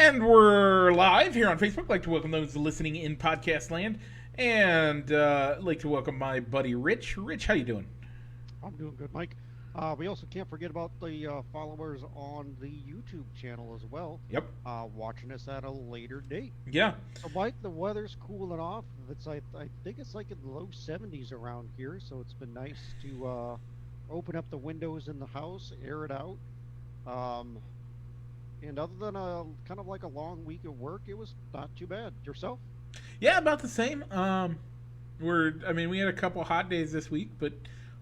And we're live here on Facebook. I'd like to welcome those listening in podcast land. And I'd like to welcome my buddy Rich. Rich, how you doing? I'm doing good, Mike. We also can't forget about the followers on the YouTube channel as well, Yep. watching us at a later date. Yeah. So, Mike, the weather's cooling off. I think it's like in the low 70s around here, so it's been nice to open up the windows in the house, air it out. Um, and other than a kind of like a long week of work, it was not too bad. Yourself? Yeah, about the same. We had a couple hot days this week, but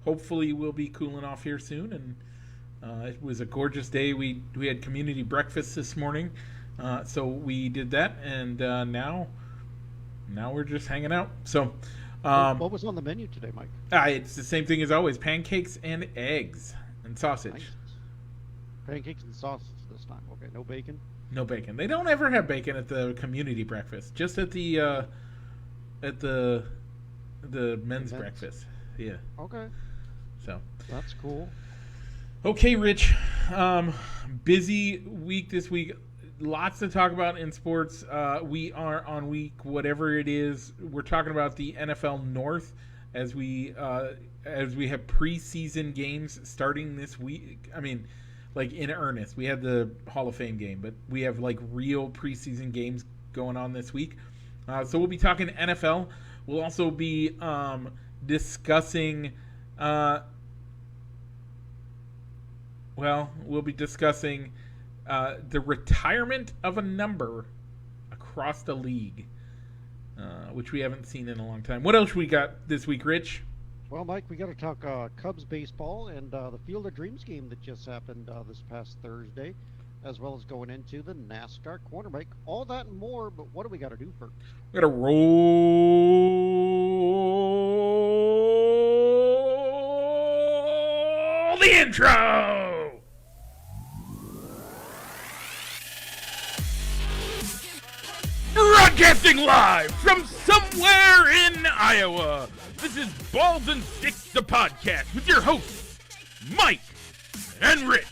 hopefully we'll be cooling off here soon. And it was a gorgeous day. We had community breakfast this morning, so we did that, and now we're just hanging out. So, What was on the menu today, Mike? it's the same thing as always: pancakes and eggs and sausage. Nice. Pancakes and sausage this time. Okay, no bacon. No bacon. They don't ever have bacon at the community breakfast. Just at the men's breakfast. Yeah. Okay, So. that's cool. Okay, Rich. Busy week this week. Lots to talk about in sports. We are on week whatever it is. We're talking about the NFL North as we have preseason games starting this week. I mean, like in earnest. We had the Hall of Fame game, but we have like real preseason games going on this week. So we'll be talking NFL. We'll also be discussing. We'll be discussing the retirement of a number across the league, which we haven't seen in a long time. What else we got this week, Rich? Well, Mike, we got to talk Cubs baseball and the Field of Dreams game that just happened this past Thursday, as well as going into the NASCAR Corner Bike. All that and more, but what do we got to do first? We got to roll the intro. Broadcasting live from somewhere in Iowa. This is Balls and Sticks, the podcast, with your hosts, Mike and Rich.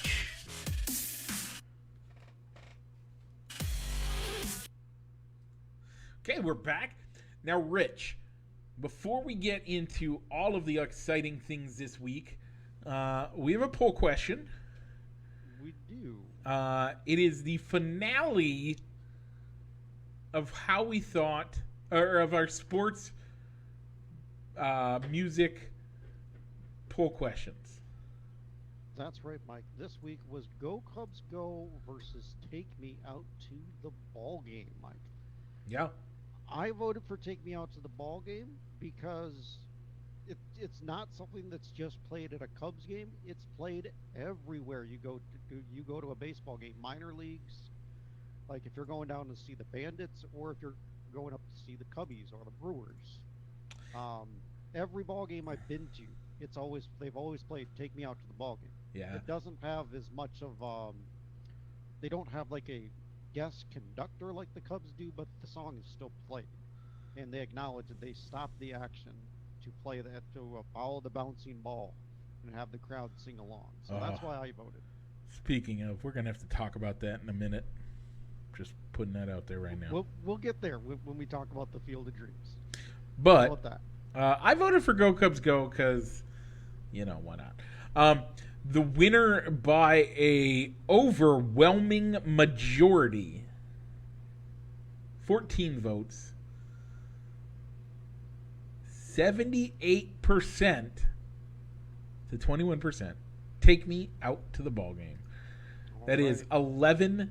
Okay, we're back. Now, Rich, before we get into all of the exciting things this week, we have a poll question. We do. It is the finale of how we thought, or of our sports music poll questions. That's right, Mike. This week was Go Cubs Go versus Take Me Out to the Ball Game, Mike. Yeah. I voted for Take Me Out to the Ball Game because it's not something that's just played at a Cubs game. It's played everywhere you go to a baseball game, minor leagues. Like if you're going down to see the Bandits, or if you're going up to see the Cubbies or the Brewers. Every ball game I've been to, they've always played "Take Me Out to the Ball Game." Yeah. It doesn't have as much of they don't have like a guest conductor like the Cubs do, but the song is still played, and they acknowledge that they stopped the action to play that to follow the bouncing ball and have the crowd sing along. So that's why I voted. Speaking of, we're gonna have to talk about that in a minute. Just putting that out there right now. We'll get there when we talk about the Field of Dreams. But How about that? I voted for Go Cubs Go because, why not? The winner by a overwhelming majority, 14 votes, 78% to 21%. Take Me Out to the Ball Game. That is 11-3.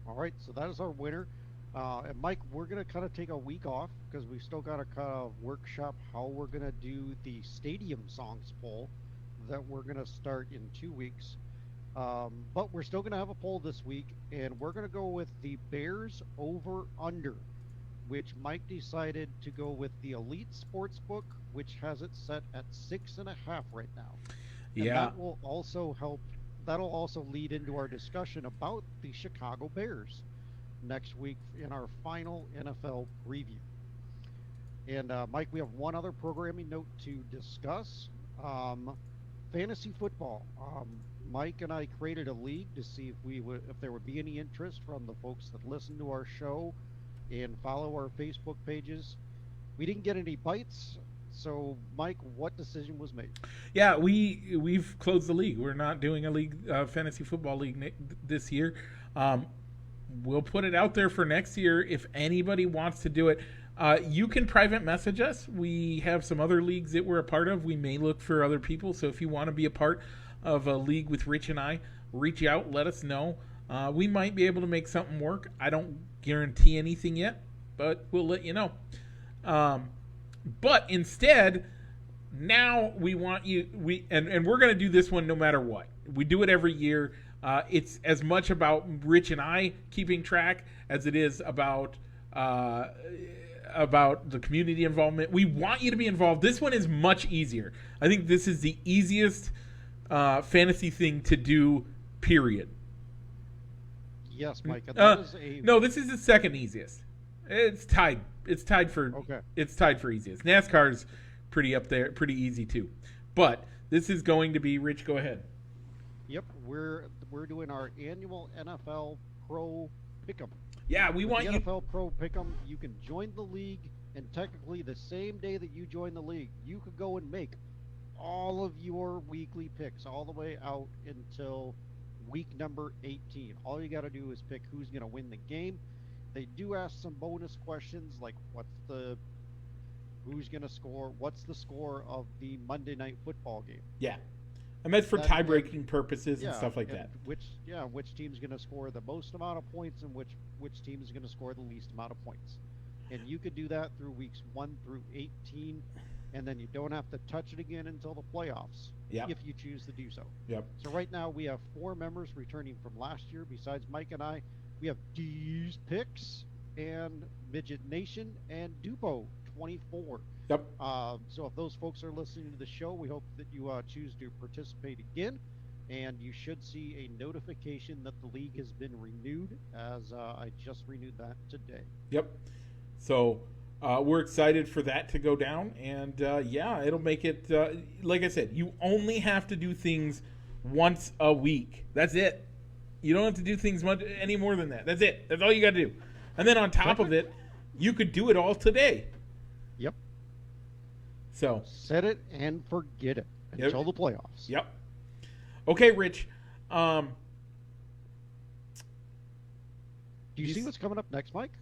All right, so that is our winner. And Mike, we're going to kind of take a week off because we've still got to kind of workshop how we're going to do the stadium songs poll that we're going to start in 2 weeks. But we're still going to have a poll this week, and we're going to go with the Bears over-under, which Mike decided to go with the Elite Sportsbook, which has it set at 6.5 right now. And Yeah. that will also help. That'll also lead into our discussion about the Chicago Bears next week in our final NFL preview. And Mike, we have one other programming note to discuss. Fantasy football. Mike and I created a league to see if there would be any interest from the folks that listen to our show and follow our Facebook pages. We didn't get any bites. So, Mike, what decision was made? Yeah, we've closed the league. We're not doing a league, fantasy football league this year. Um, we'll put it out there for next year. If anybody wants to do it, you can private message us. We have some other leagues that we're a part of. We may look for other people. So if you want to be a part of a league with Rich and I, reach out. Let us know. We might be able to make something work. I don't guarantee anything yet, but we'll let you know. But instead, now we want you. And we're going to do this one no matter what. We do it every year. It's as much about Rich and I keeping track as it is about the community involvement. We want you to be involved. This one is much easier. I think this is the easiest fantasy thing to do. Period. Yes, Mike. No, this is the second easiest. It's tied. It's tied for easiest. NASCAR's pretty up there, pretty easy too. But this is going to be Rich. Go ahead. Yep, we're doing our annual NFL Pro Pick'em. Yeah, we want you. NFL Pro Pick'em. You can join the league, and technically the same day that you join the league, you could go and make all of your weekly picks all the way out until week number 18. All you got to do is pick who's going to win the game. They do ask some bonus questions like who's going to score, what's the score of the Monday Night Football game. Yeah. And that's for tie-breaking purposes and stuff like that. Which team's going to score the most amount of points and which team is going to score the least amount of points. And you could do that through weeks 1 through 18, and then you don't have to touch it again until the playoffs if you choose to do so. Yep. So right now we have 4 members returning from last year besides Mike and I. We have D's Picks and Midget Nation and Dupo 24. Yep. So if those folks are listening to the show, we hope that you choose to participate again, and you should see a notification that the league has been renewed, as I just renewed that today. Yep. So we're excited for that to go down, and it'll make it. Like I said, you only have to do things once a week. That's it. You don't have to do things much any more than that. That's it. That's all you got to do. And then on top of it, you could do it all today. Yep. So set it and forget it until the playoffs. Yep. Okay, Rich. Do you see what's coming up next, Mike?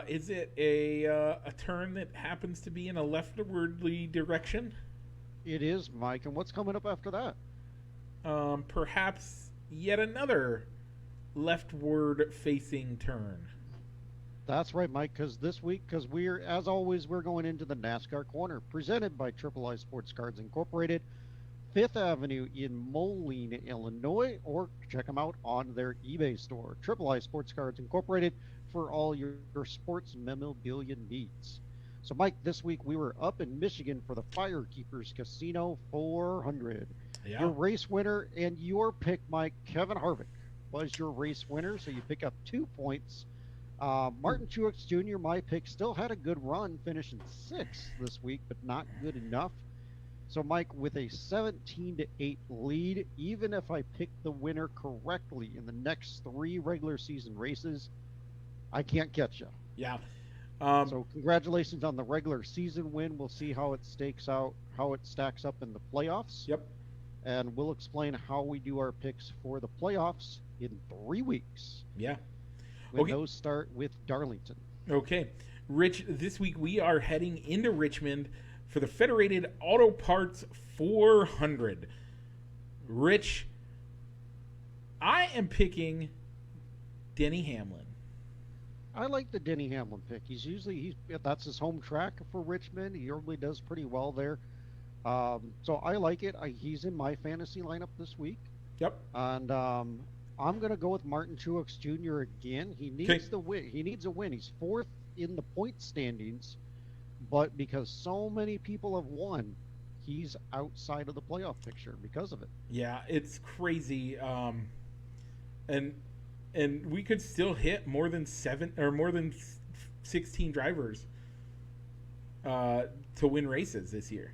Is it a turn that happens to be in a leftwardly direction? It is, Mike. And what's coming up after that? Perhaps yet another leftward-facing turn. That's right, Mike, because this week, as always, we're going into the NASCAR Corner, presented by Triple I Sports Cards Incorporated, 5th Avenue in Moline, Illinois, or check them out on their eBay store, Triple I Sports Cards Incorporated, for all your sports memorabilia needs. So, Mike, this week we were up in Michigan for the Firekeepers Casino 400. Yeah. Your race winner and your pick, Mike, Kevin Harvick, was your race winner, so you pick up 2 points. Martin Truex Jr., my pick, still had a good run, finishing 6th this week, but not good enough. So, Mike, with a 17-8 lead, even if I pick the winner correctly in the next 3 regular season races, I can't catch you. Yeah. So, congratulations on the regular season win. We'll see how it stacks up in the playoffs. Yep. And we'll explain how we do our picks for the playoffs in 3 weeks. Yeah. When those start with Darlington. Okay. Rich, this week we are heading into Richmond for the Federated Auto Parts 400. Rich, I am picking Denny Hamlin. I like the Denny Hamlin pick. That's his home track for Richmond. He normally does pretty well there. So I like it. He's in my fantasy lineup this week. Yep. And I'm going to go with Martin Truex Jr. again. He needs the win. He needs a win. He's 4th in the point standings, but because so many people have won, he's outside of the playoff picture because of it. Yeah, it's crazy. And we could still hit more than 16 drivers to win races this year.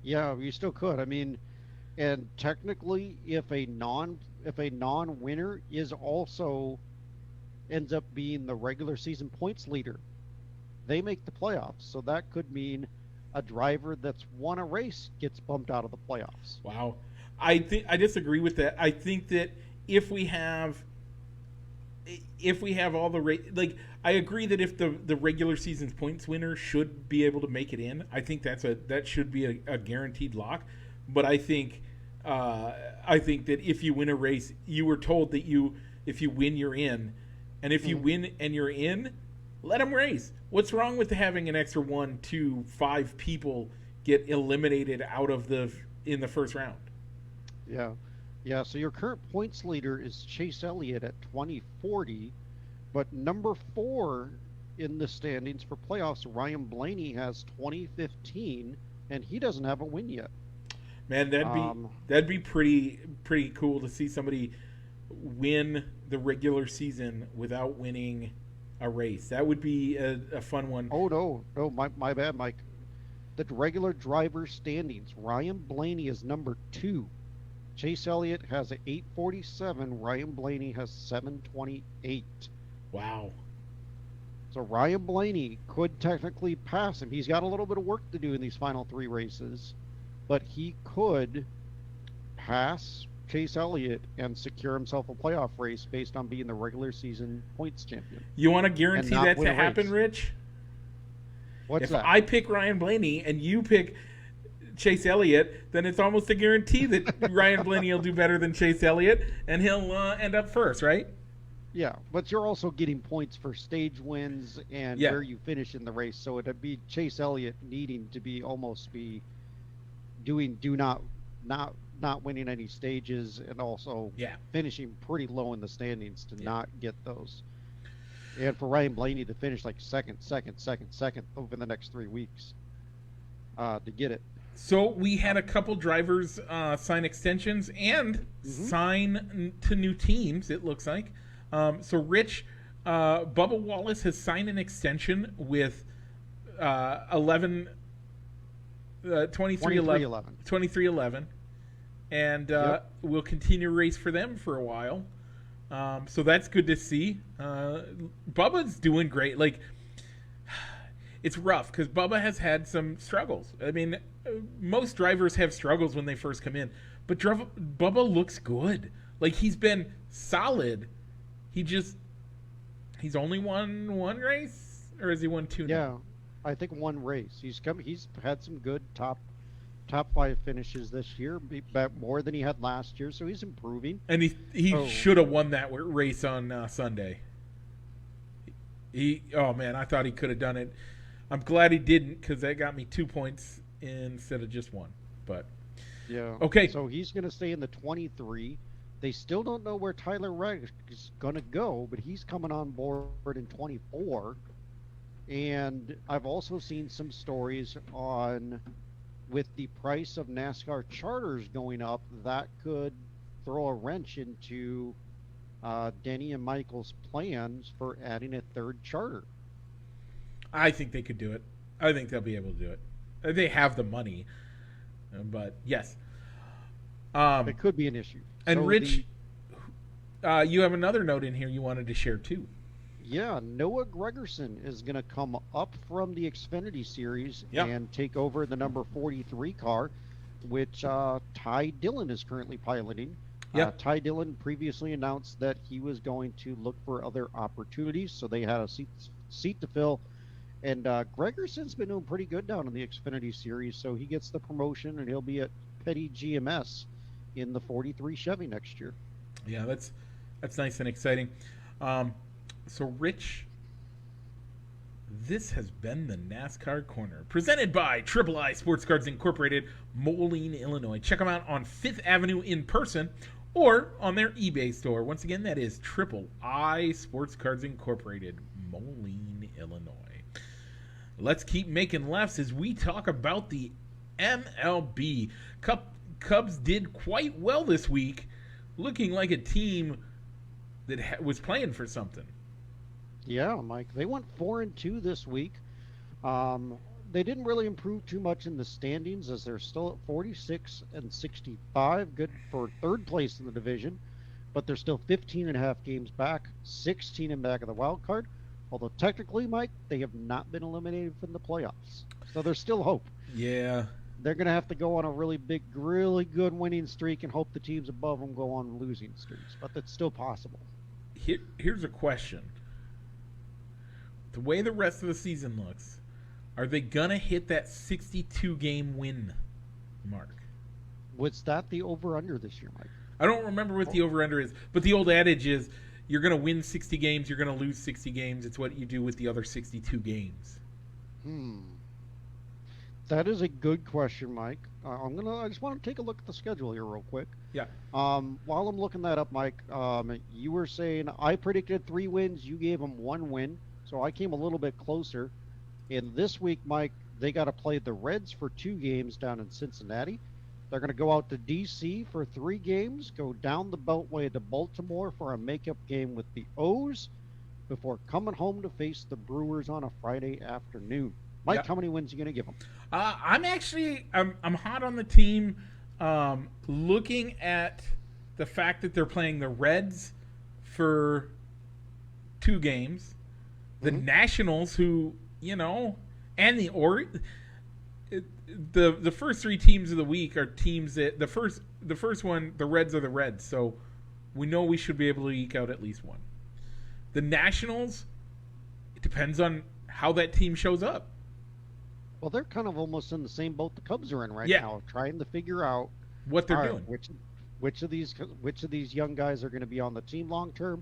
Yeah, you still could. I mean, And technically, if a non-winner is also ends up being the regular season points leader, they make the playoffs. So that could mean a driver that's won a race gets bumped out of the playoffs. Wow. I disagree with that. I think that if we have all the like, I agree that if the regular season's points winner should be able to make it in, I think that should be a guaranteed lock. But I think that if you win a race, you were told that if you win, you're in, and if you win and you're in, let them race. What's wrong with having an extra 1, 2, 5 people get eliminated in the first round? Yeah. Yeah, so your current points leader is Chase Elliott at 2040, but number 4 in the standings for playoffs, Ryan Blaney, has 2015, and he doesn't have a win yet. Man, that'd be pretty cool to see somebody win the regular season without winning a race. That would be a fun one. Oh no, my bad, Mike. The regular driver standings, Ryan Blaney is number 2. Chase Elliott has an 847. Ryan Blaney has 728. Wow. So Ryan Blaney could technically pass him. He's got a little bit of work to do in these final 3 races, but he could pass Chase Elliott and secure himself a playoff race based on being the regular season points champion. You want to guarantee that to happen, Rich? What's that? If I pick Ryan Blaney and you pick Chase Elliott, then it's almost a guarantee that Ryan Blaney will do better than Chase Elliott, and he'll end up first, right? Yeah, but you're also getting points for stage wins and where you finish in the race. So it'd be Chase Elliott needing to be not winning any stages, and also finishing pretty low in the standings to not get those. And for Ryan Blaney to finish like second over the next 3 weeks to get it. So we had a couple drivers sign extensions and sign to new teams, it looks like. So Rich, Bubba Wallace has signed an extension with 2311. And we'll continue to race for them for a while. So that's good to see. Bubba's doing great. Like, it's rough because Bubba has had some struggles. I mean, most drivers have struggles when they first come in, but Bubba looks good. Like, he's been solid. He's only won 1 race, or has he won 2 now? Yeah, I think 1 race. He's had some good top 5 finishes this year, more than he had last year, so he's improving. And he should have won that race on Sunday. Oh man, I thought he could have done it. I'm glad he didn't, because that got me 2 points instead of just 1. But yeah, okay. So he's going to stay in the 23. They still don't know where Tyler Reddick is going to go, but he's coming on board in 24. And I've also seen some stories on, with the price of NASCAR charters going up, that could throw a wrench into Denny and Michael's plans for adding a 3rd charter. I think they could do it. I think they'll be able to do it. They have the money, but yes. It could be an issue. And so Rich, you have another note in here you wanted to share too. Yeah, Noah Gregerson is going to come up from the Xfinity Series and take over the number 43 car, which Ty Dillon is currently piloting. Ty Dillon previously announced that he was going to look for other opportunities, so they had a seat to fill. And Gregerson's been doing pretty good down in the Xfinity Series, so he gets the promotion, and he'll be at Petty GMS in the 43 Chevy next year. Yeah, that's nice and exciting. So, Rich, this has been the NASCAR Corner, presented by Triple I Sports Cards Incorporated, Moline, Illinois. Check them out on 5th Avenue in person or on their eBay store. Once again, that is Triple I Sports Cards Incorporated, Moline, Illinois. Let's keep making lefts as we talk about the MLB. Cubs did quite well this week, looking like a team that was playing for something. Yeah, Mike. They went 4-2 this week. they didn't really improve too much in the standings as they're still at 46 and 65, good for third place in the division, but they're still 15 and a half games back, 16 in back of the wild card. Although technically, Mike, they have not been eliminated from the playoffs, so there's still hope. Yeah. They're going to have to go on a really big, really good winning streak and hope the teams above them go on losing streaks, but that's still possible. Here's a question. The way the rest of the season looks, are they going to hit that 62-game win mark? Was that the over-under this year, Mike? I don't remember what the over-under is, but the old adage is you're going to win 60 games, you're going to lose 60 games. It's what you do with the other 62 games. That is a good question, Mike. I just want to take a look at the schedule here real quick. Yeah. While I'm looking that up, Mike, you were saying I predicted 3 wins. You gave them 1 win, so I came a little bit closer. And this week, Mike, they got to play the Reds for 2 games down in Cincinnati. They're going to go out to D.C. for 3 games, go down the Beltway to Baltimore for a makeup game with the O's before coming home to face the Brewers on a Friday afternoon. Mike, How many wins are you going to give them? I'm hot on the team. Looking at the fact that they're playing the Reds for 2 games, the Nationals, who and the first 3 teams of the week are teams that the first one, the Reds are the Reds, so we know we should be able to eke out at least one. The Nationals, it depends on how that team shows up. Well, they're kind of almost in the same boat the Cubs are in right now, trying to figure out what they're doing. Which of these young guys are going to be on the team long term,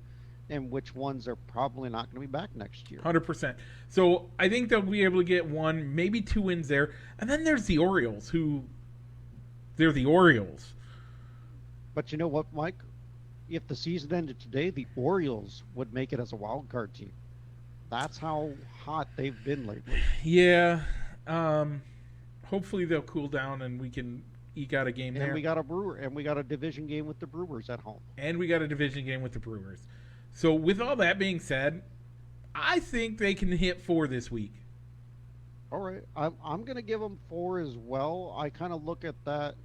and which ones are probably not going to be back next year. 100%. So I think they'll be able to get 1, maybe 2 wins there, and then there's the Orioles, they're the Orioles. But you know what, Mike? If the season ended today, the Orioles would make it as a wild card team. That's how hot they've been lately. Yeah. Hopefully they'll cool down and we can eke out a game there. And we got a division game with the Brewers at home. So with all that being said, I think they can hit 4 this week. All right. I'm going to give them 4 as well. I kind of look at that.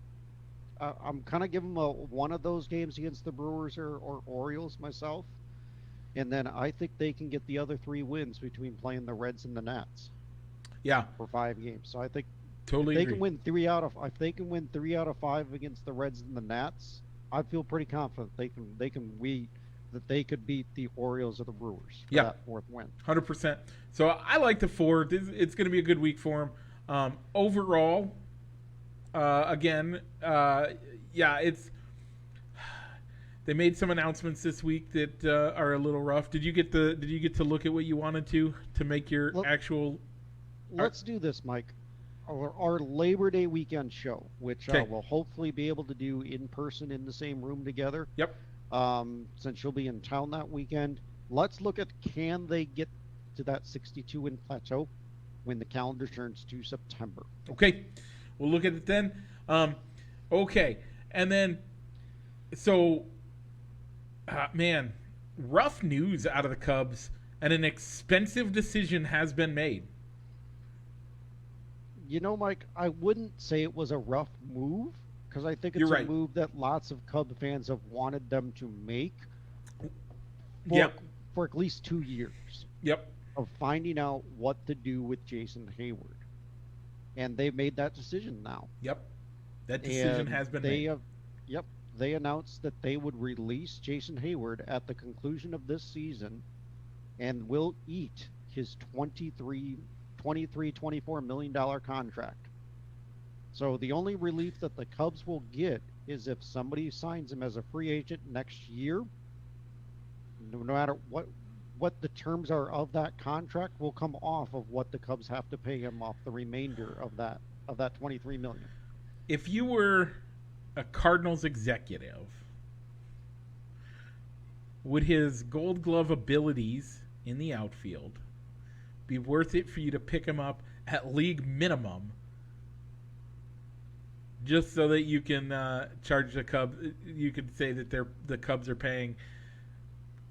I'm kind of giving them one of those games against the Brewers or Orioles myself. And then I think they can get the other 3 wins between playing the Reds and the Nats. Yeah. For 5 games. So I think totally if they can win 3 out of 5 against the Reds and the Nats, I feel pretty confident they could beat the Orioles or the Brewers for that 4th win. 100%. So I like the 4. It's going to be a good week for them. Overall, it's they made some announcements this week that are a little rough. Did you get to look at what you wanted to make your actual? Let's do this, Mike. Our Labor Day weekend show, which we'll hopefully be able to do in person in the same room together. Yep. Since you'll be in town that weekend, let's look at can they get to that 62-win plateau when the calendar turns to September. Okay. We'll look at it then. Okay. And then, so, man, rough news out of the Cubs, and an expensive decision has been made. You know, Mike, I wouldn't say it was a rough move, because I think it's a move that lots of Cub fans have wanted them to make for at least 2 years. Yep. Of finding out what to do with Jason Hayward. And they've made that decision now. Yep. That decision has been made. They announced that they would release Jason Hayward at the conclusion of this season and will eat his $24 million contract. So the only relief that the Cubs will get is if somebody signs him as a free agent next year, no matter what the terms are of that contract will come off of what the Cubs have to pay him off the remainder of that $23 million. If you were a Cardinals executive, would his Gold Glove abilities in the outfield be worth it for you to pick him up at league minimum just so that you can charge the Cubs? You could say that the Cubs are paying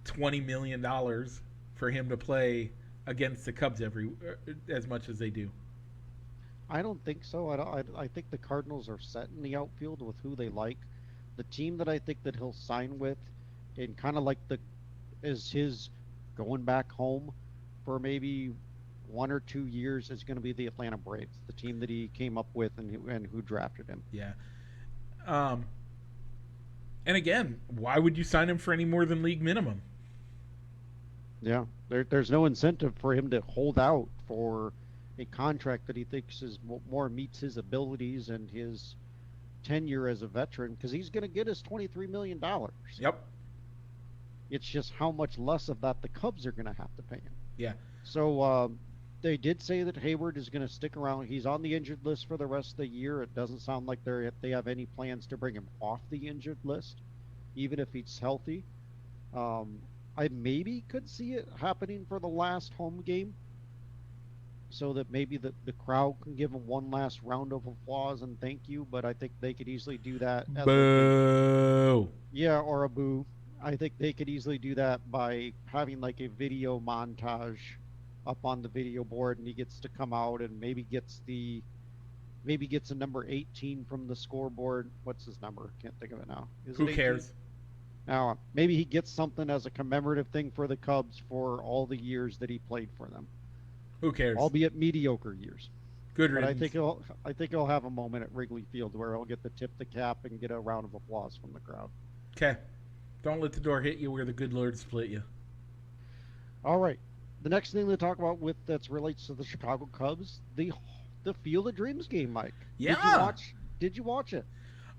$20 million for him to play against the Cubs as much as they do. I don't think so. I think the Cardinals are set in the outfield with who they like. The team that I think that he'll sign with, and kind of like the is his going back home for maybe 1 or 2 years, is going to be the Atlanta Braves, the team that he came up with and who drafted him. Yeah. Um, and again, why would you sign him for any more than league minimum? Yeah, there's no incentive for him to hold out for a contract that he thinks is more meets his abilities and his tenure as a veteran, because he's going to get his $23 million. Yep. It's just how much less of that the Cubs are going to have to pay him. Yeah. So they did say that Hayward is going to stick around. He's on the injured list for the rest of the year. It doesn't sound like they have any plans to bring him off the injured list, even if he's healthy. Um, I maybe could see it happening for the last home game, so that maybe the crowd can give him one last round of applause and thank you. But I think they could easily do that as like Boo. yeah, or a boo. I think they could easily do that by having like a video montage up on the video board, and he gets to come out and maybe gets a number 18 from the scoreboard. What's his number? Can't think of it now. Is Who it 18? cares? Now, maybe he gets something as a commemorative thing for the Cubs for all the years that he played for them, Who cares? albeit mediocre years. Good But riddance. I think he'll have a moment at Wrigley Field where he'll get the tip the cap and get a round of applause from the crowd. Okay. Don't let the door hit you where the good Lord split you. All right. The next thing to talk about with that relates to the Chicago Cubs, the Field of Dreams game, Mike. Yeah. Did you watch it?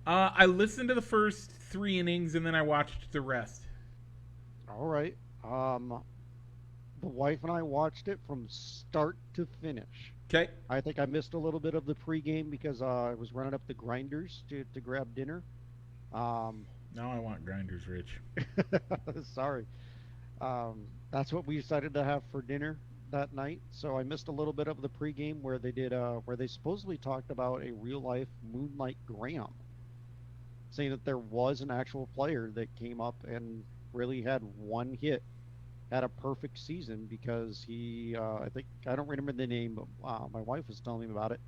I listened to the first 3 innings and then I watched the rest. All right. The wife and I watched it from start to finish. Okay. I think I missed a little bit of the pregame because I was running up the grinders to grab dinner. Now I want grinders, Rich. Sorry. That's what we decided to have for dinner that night. So I missed a little bit of the pregame where they supposedly talked about a real life Moonlight Graham, saying that there was an actual player that came up and really had one hit, had a perfect season because I don't remember the name, but my wife was telling me about it.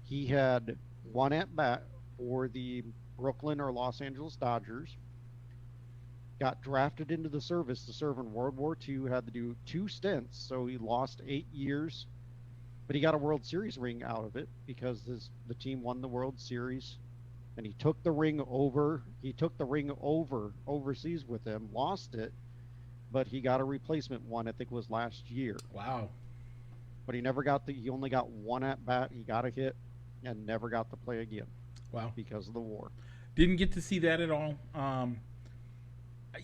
He had one at bat for the Brooklyn or Los Angeles Dodgers, got drafted into the service to serve in World War II, had to do 2 stints, so he lost 8 years, but he got a World Series ring out of it because the team won the World Series, and he took the ring over. He took the ring over overseas with him, lost it, but he got a replacement one. I think it was last year. Wow. But he only got one at bat. He got a hit and never got to play again. Wow. Because of the war. Didn't get to see that at all.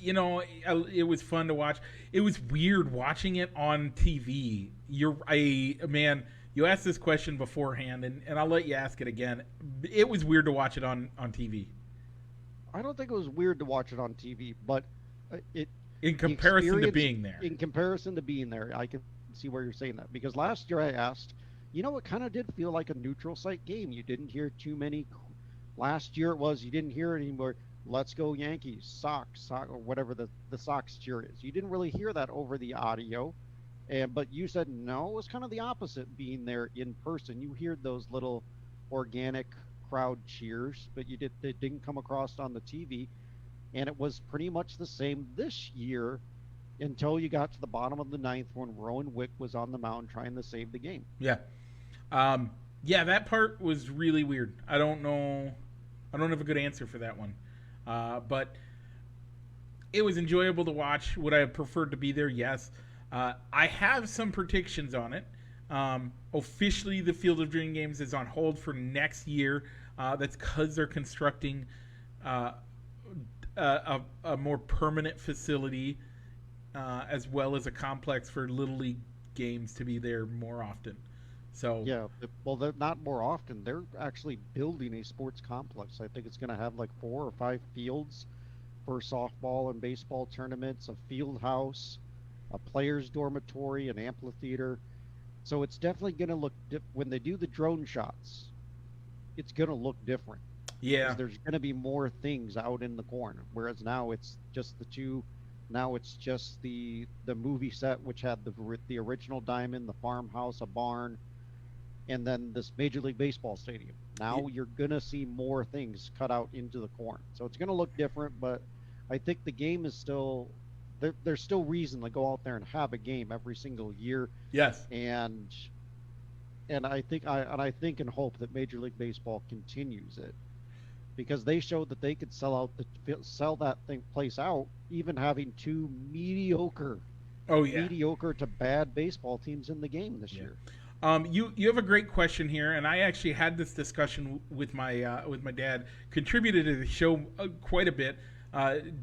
It was fun to watch. It was weird watching it on TV. You asked this question beforehand, and I'll let you ask it again. It was weird to watch it on TV. I don't think it was weird to watch it on TV, but in comparison to being there. In comparison to being there, I can see where you're saying that. Because last year I asked, it kind of did feel like a neutral site game. You didn't hear too many. Last year you didn't hear anymore. Let's go Yankees, Sox, or whatever the Sox cheer is. You didn't really hear that over the audio, but you said no. It was kind of the opposite being there in person. You heard those little organic crowd cheers, but they didn't come across on the TV, and it was pretty much the same this year until you got to the bottom of the ninth when Rowan Wick was on the mound trying to save the game. Yeah, that part was really weird. I don't have a good answer for that one. But it was enjoyable to watch. Would I have preferred to be there? Yes. I have some predictions on it. Officially, the Field of Dream Games is on hold for next year. That's because they're constructing a more permanent facility as well as a complex for Little League games to be there more often. So yeah, well, they're not more often. They're actually building a sports complex. I think it's going to have like 4 or 5 fields for softball and baseball tournaments, a field house, a players' dormitory, an amphitheater. So it's definitely going to look when they do the drone shots. It's going to look different. Yeah, there's going to be more things out in the corner, whereas now it's just the two. Now it's just the movie set, which had the original diamond, the farmhouse, a barn. and then this Major League Baseball stadium. Now you're going to see more things cut out into the corn. So it's going to look different, but I think the game is still there's still reason to go out there and have a game every single year. Yes. And I think and hope that Major League Baseball continues it, because they showed that they could sell that place out, even having two mediocre to bad baseball teams in the game this year. You have a great question here, and I actually had this discussion with my dad. Contributed to the show quite a bit.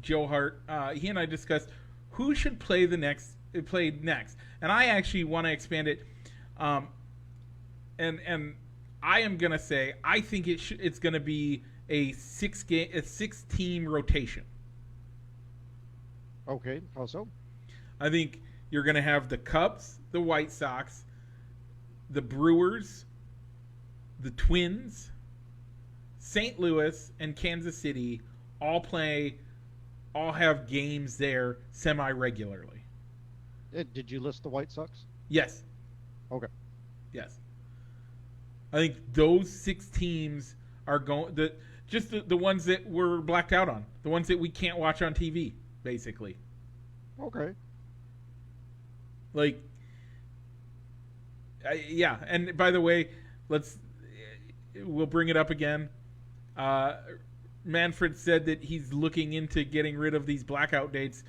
Joe Hart. He and I discussed who should play next, and I actually want to expand it. And I am gonna say I think it's gonna be a 6-team rotation. Okay, how so? I think you're gonna have the Cubs, the White Sox, the Brewers, the Twins, St. Louis, and Kansas City all have games there semi-regularly. Did you list the White Sox? Yes. Okay. Yes. I think those 6 teams are going the ones that we're blacked out on, the ones that we can't watch on TV, basically. Okay. Like, yeah. And by the way, we'll bring it up again. Manfred said that he's looking into getting rid of these blackout dates.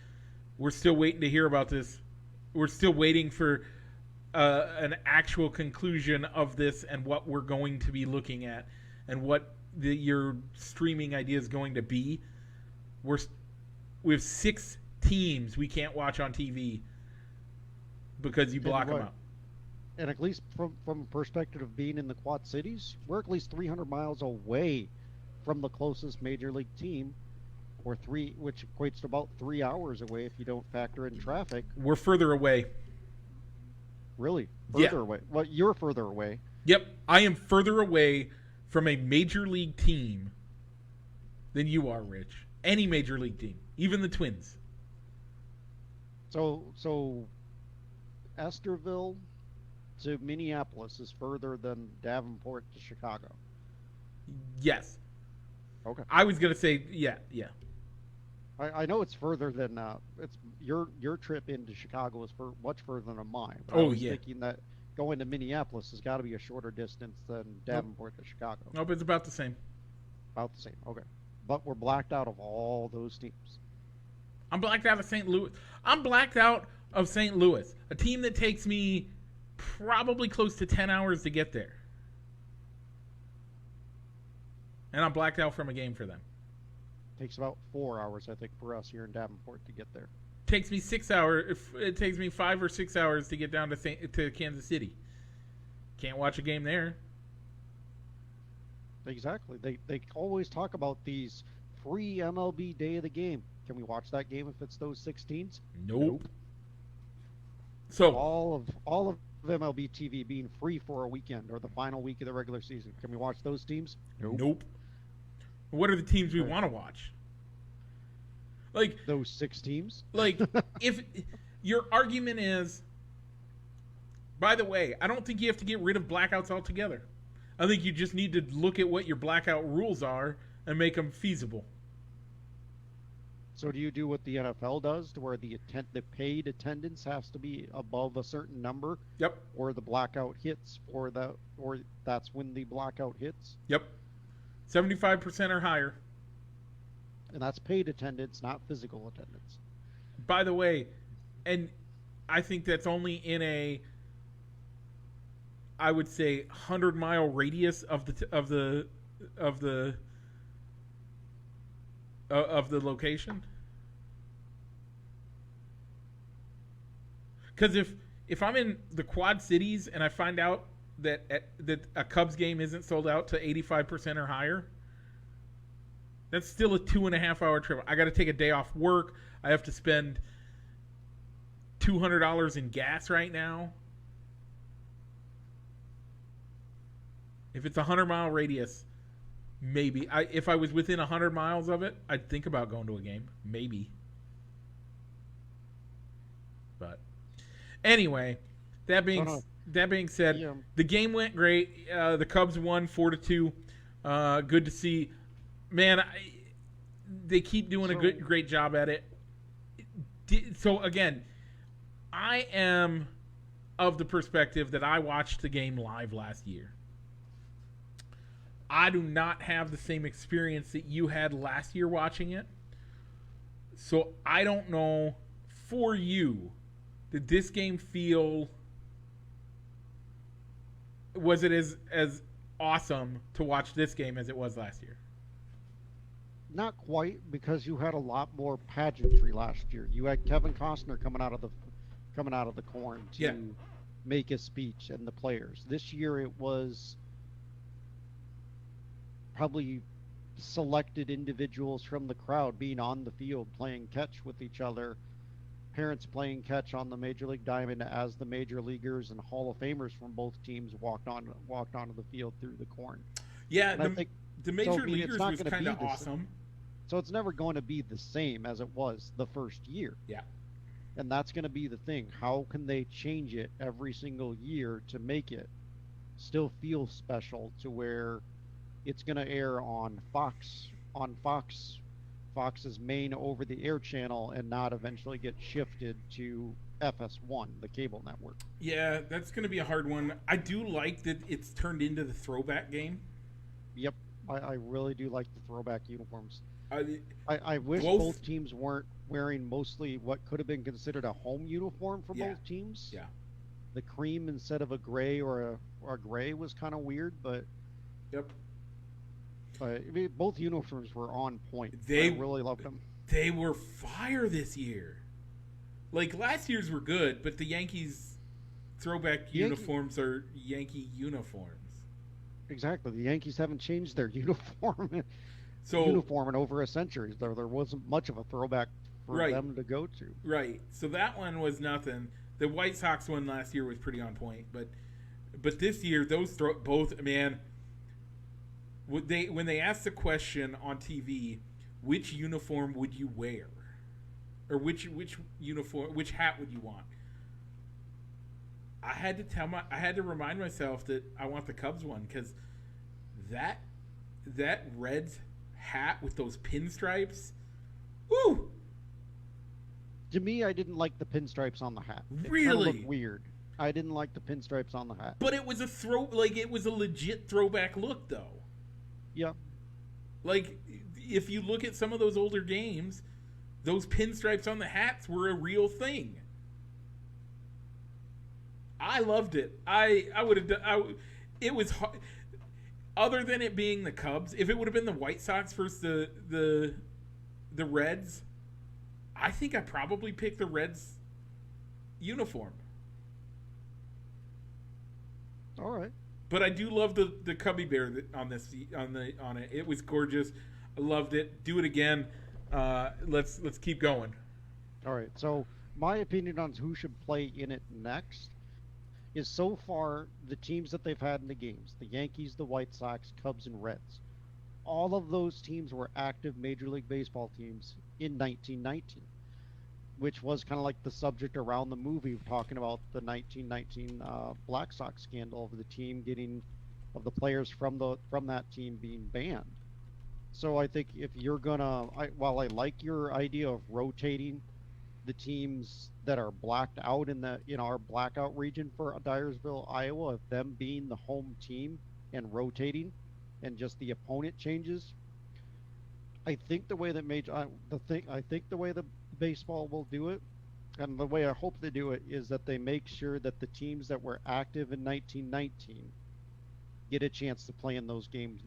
We're still waiting to hear about this. We're still waiting for an actual conclusion of this and what we're going to be looking at and what your streaming idea is going to be. We have 6 teams we can't watch on TV because you block them out. And at least from a perspective of being in the Quad Cities, we're at least 300 miles away from the closest major league team, which equates to about 3 hours away if you don't factor in traffic. We're further away. Really? Further away? Well, you're further away. Yep. I am further away from a major league team than you are, Rich. Any major league team. Even the Twins. So Esterville to Minneapolis is further than Davenport to Chicago. Yes. Okay. I was gonna say yeah. I know it's further than it's your trip into Chicago is much further than mine. But I was yeah. thinking that going to Minneapolis has got to be a shorter distance than Davenport to Chicago. Nope, it's about the same. About the same. Okay. But we're blacked out of all those teams. I'm blacked out of St. Louis. I'm blacked out of St. Louis, a team that takes me probably close to 10 hours to get there. And I'm blacked out from a game for them. Takes about 4 hours, I think, for us here in Davenport to get there. Takes me 6 hours. It takes me 5 or 6 hours to get down to Kansas City. Can't watch a game there. Exactly. They always talk about these free MLB day of the game. Can we watch that game if it's those 6 teams? Nope. So all of MLB TV being free for a weekend or the final week of the regular season. Can we watch those teams? Nope. What are the teams we want to watch? Like those 6 teams? Like if your argument is, by the way, I don't think you have to get rid of blackouts altogether. I think you just need to look at what your blackout rules are and make them feasible. So do you do what the NFL does, to where the paid attendance has to be above a certain number? Yep. Or the blackout hits, or that's when the blackout hits? Yep. 75% or higher. And that's paid attendance, not physical attendance. By the way, and I think that's only in a, I would say, 100-mile radius of the location. Because if I'm in the Quad Cities and I find out that a Cubs game isn't sold out to 85% or higher, that's still a 2.5-hour trip. I got to take a day off work. I have to spend $200 in gas right now. If it's a 100-mile radius, maybe. If I was within 100 miles of it, I'd think about going to a game. Maybe. But anyway, that being... that being said, Yeah. the game went great. The Cubs won 4-2. Good to see. Man, they keep doing a great job at it. So again, I am of the perspective that I watched the game live last year. I do not have the same experience that you had last year watching it. So I don't know for you, did this game feel, was it as awesome to watch this game as it was last year? Not quite, because you had a lot more pageantry last year. You had Kevin Costner coming out of the corn to make a speech, and the players. This year it was probably selected individuals from the crowd being on the field playing catch with each other, parents playing catch on the Major League Diamond as the major leaguers and Hall of Famers from both teams walked onto the field through the corn. Yeah, the major leaguers was kind of awesome. So it's never going to be the same as it was the first year. Yeah. And that's going to be the thing. How can they change it every single year to make it still feel special, to where it's going to air on Fox's main over-the-air channel, and not eventually get shifted to FS1, the cable network? Yeah, that's going to be a hard one. I do like that it's turned into the throwback game. Yep, I really do like the throwback uniforms. I wish both teams weren't wearing mostly what could have been considered a home uniform for both teams. Yeah. The cream instead of a gray or a gray was kind of weird, but yep. I mean, both uniforms were on point. I really loved them. They were fire this year. Like, last year's were good, but the Yankees throwback uniforms are Yankee uniforms. Exactly. The Yankees haven't changed their uniform in over a century. There wasn't much of a throwback for them to go to. Right. So that one was nothing. The White Sox one last year was pretty on point, but this year those both, man. When they asked the question on TV, which uniform would you wear, or which hat would you want? I had to remind myself that I want the Cubs one, because that Reds hat with those pinstripes, woo! To me, I didn't like the pinstripes on the hat. Really? It kind of looked weird. I didn't like the pinstripes on the hat. But it was it was a legit throwback look, though. Yeah. Like, if you look at some of those older games, those pinstripes on the hats were a real thing. I loved it. I would have done. It was hard. Other than it being the Cubs, if it would have been the White Sox versus the Reds, I think I probably picked the Reds uniform. All right. But I do love the Cubby Bear on it. It was gorgeous. I loved it. Do it again. Let's keep going. All right. So my opinion on who should play in it next is, so far, the teams that they've had in the games: the Yankees, the White Sox, Cubs, and Reds. All of those teams were active Major League Baseball teams in 1919, which was kind of like the subject around the movie, talking about the 1919 Black Sox scandal of the players from that team being banned. So I think if you're while I like your idea of rotating the teams that are blacked out in our blackout region for Dyersville, Iowa, of them being the home team and rotating, and just the opponent changes, I think the way that the way the baseball will do it, and the way I hope they do it, is that they make sure that the teams that were active in 1919 get a chance to play in those games,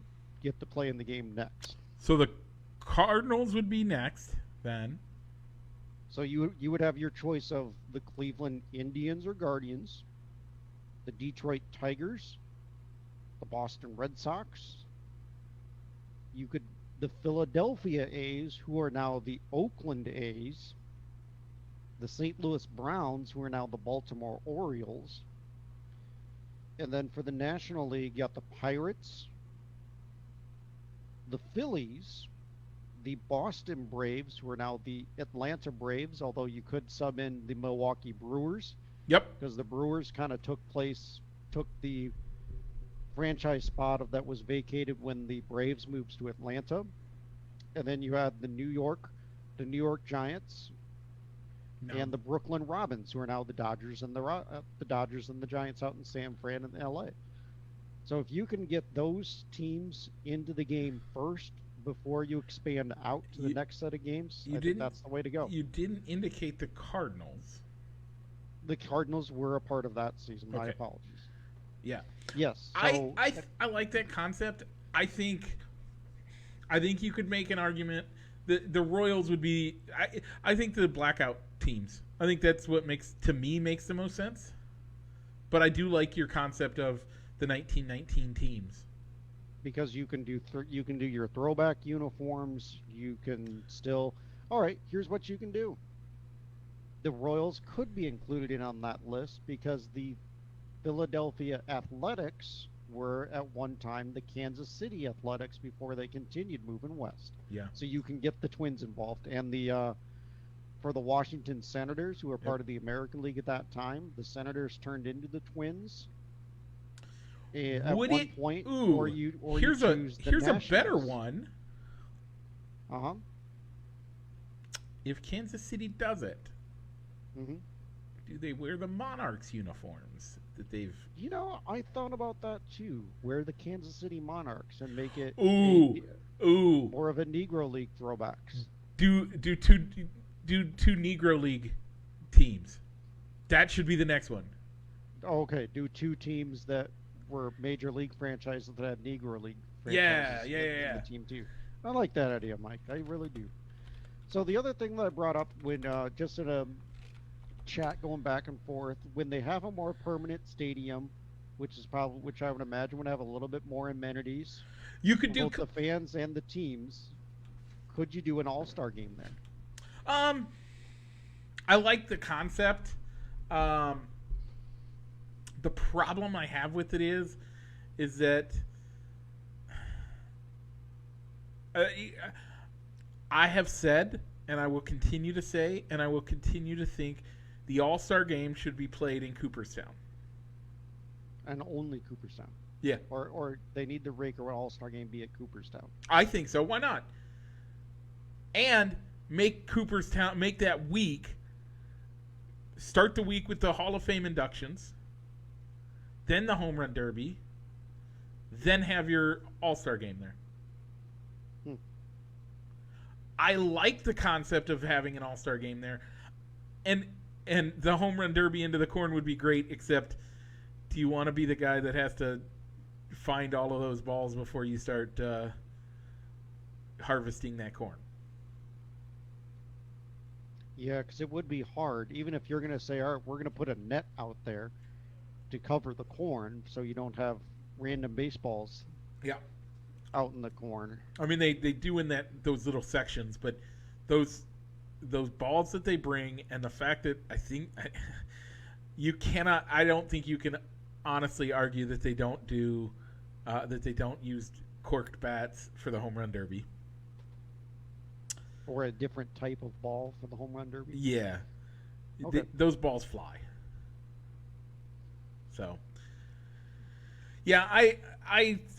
get to play in the game next. So the Cardinals would be next, then. So you would have your choice of the Cleveland Indians or Guardians, the Detroit Tigers, the Boston Red Sox. The Philadelphia A's, who are now the Oakland A's, the St. Louis Browns, who are now the Baltimore Orioles, and then for the National League, you got the Pirates, the Phillies, the Boston Braves, who are now the Atlanta Braves, although you could sub in the Milwaukee Brewers, Yep. because the Brewers kind of took the franchise spot of that was vacated when the Braves moved to Atlanta, and then you had the New York Giants, No. and the Brooklyn Robins, who are now the Dodgers and the Dodgers and the Giants out in San Fran and L.A. So if you can get those teams into the game first before you expand out to the You, next set of games, you I think didn't that's the way to go. you didn't indicate the Cardinals. The Cardinals were a part of that season. My Okay. apologies. Yeah. Yes. I So I I like that concept. I think you could make an argument that the Royals would be. I think the blackout teams. I think that's what makes the most sense. But I do like your concept of the 1919 teams. because you can do your throwback uniforms, you can still. All right, here's what you can do. The Royals could be included in on that list because the Philadelphia Athletics were at one time the Kansas City Athletics before they continued moving west. Yeah. So you can get the Twins involved, and the for the Washington Senators, who were Yep. part of the American League at that time, the Senators turned into the Twins at Would one it? point, Ooh. or here's you a choose the here's a better Nationals. one. Uh-huh. If Kansas City does it, Hmm. do they wear the Monarchs uniforms that they've? You know, I thought about that too. Wear the Kansas City Monarchs and make it Ooh, ooh. more of a Negro League throwbacks. Do two Negro League teams. That should be the next one. Okay, do two teams that were major league franchises that had Negro League Yeah, franchises yeah. in the team too. I like that idea, Mike. I really do. So the other thing that I brought up when just in a chat going back and forth, when they have a more permanent stadium, which I would imagine would have a little bit more amenities You for could do. both the fans and the teams, could you do an all-star game there? Um, I like the concept. The problem I have with it is that uh, I have said, and I will continue to say, and I will continue to think, the All Star Game should be played in Cooperstown. And only Cooperstown. Yeah, Or they need to make an all-star game be at Cooperstown. I think so. Why not? And make Cooperstown make that week. Start the week with the Hall of Fame inductions, then the Home Run Derby, then have your All-Star game there. Hmm. I like the concept of having an All-Star game there, and the Home Run Derby into the corn would be great. Except, do you want to be the guy that has to find all of those balls before you start harvesting that corn? Yeah, because it would be hard, even if you're going to say, all right, we're going to put a net out there to cover the corn so you don't have random baseballs Yeah. out in the corn. I mean, they do in those little sections, but those balls that they bring, and the fact that you cannot, I don't think you can honestly argue that they don't use corked bats for the home run derby. Or a different type of ball for the home run derby. Yeah, Okay. those balls fly. So, yeah, I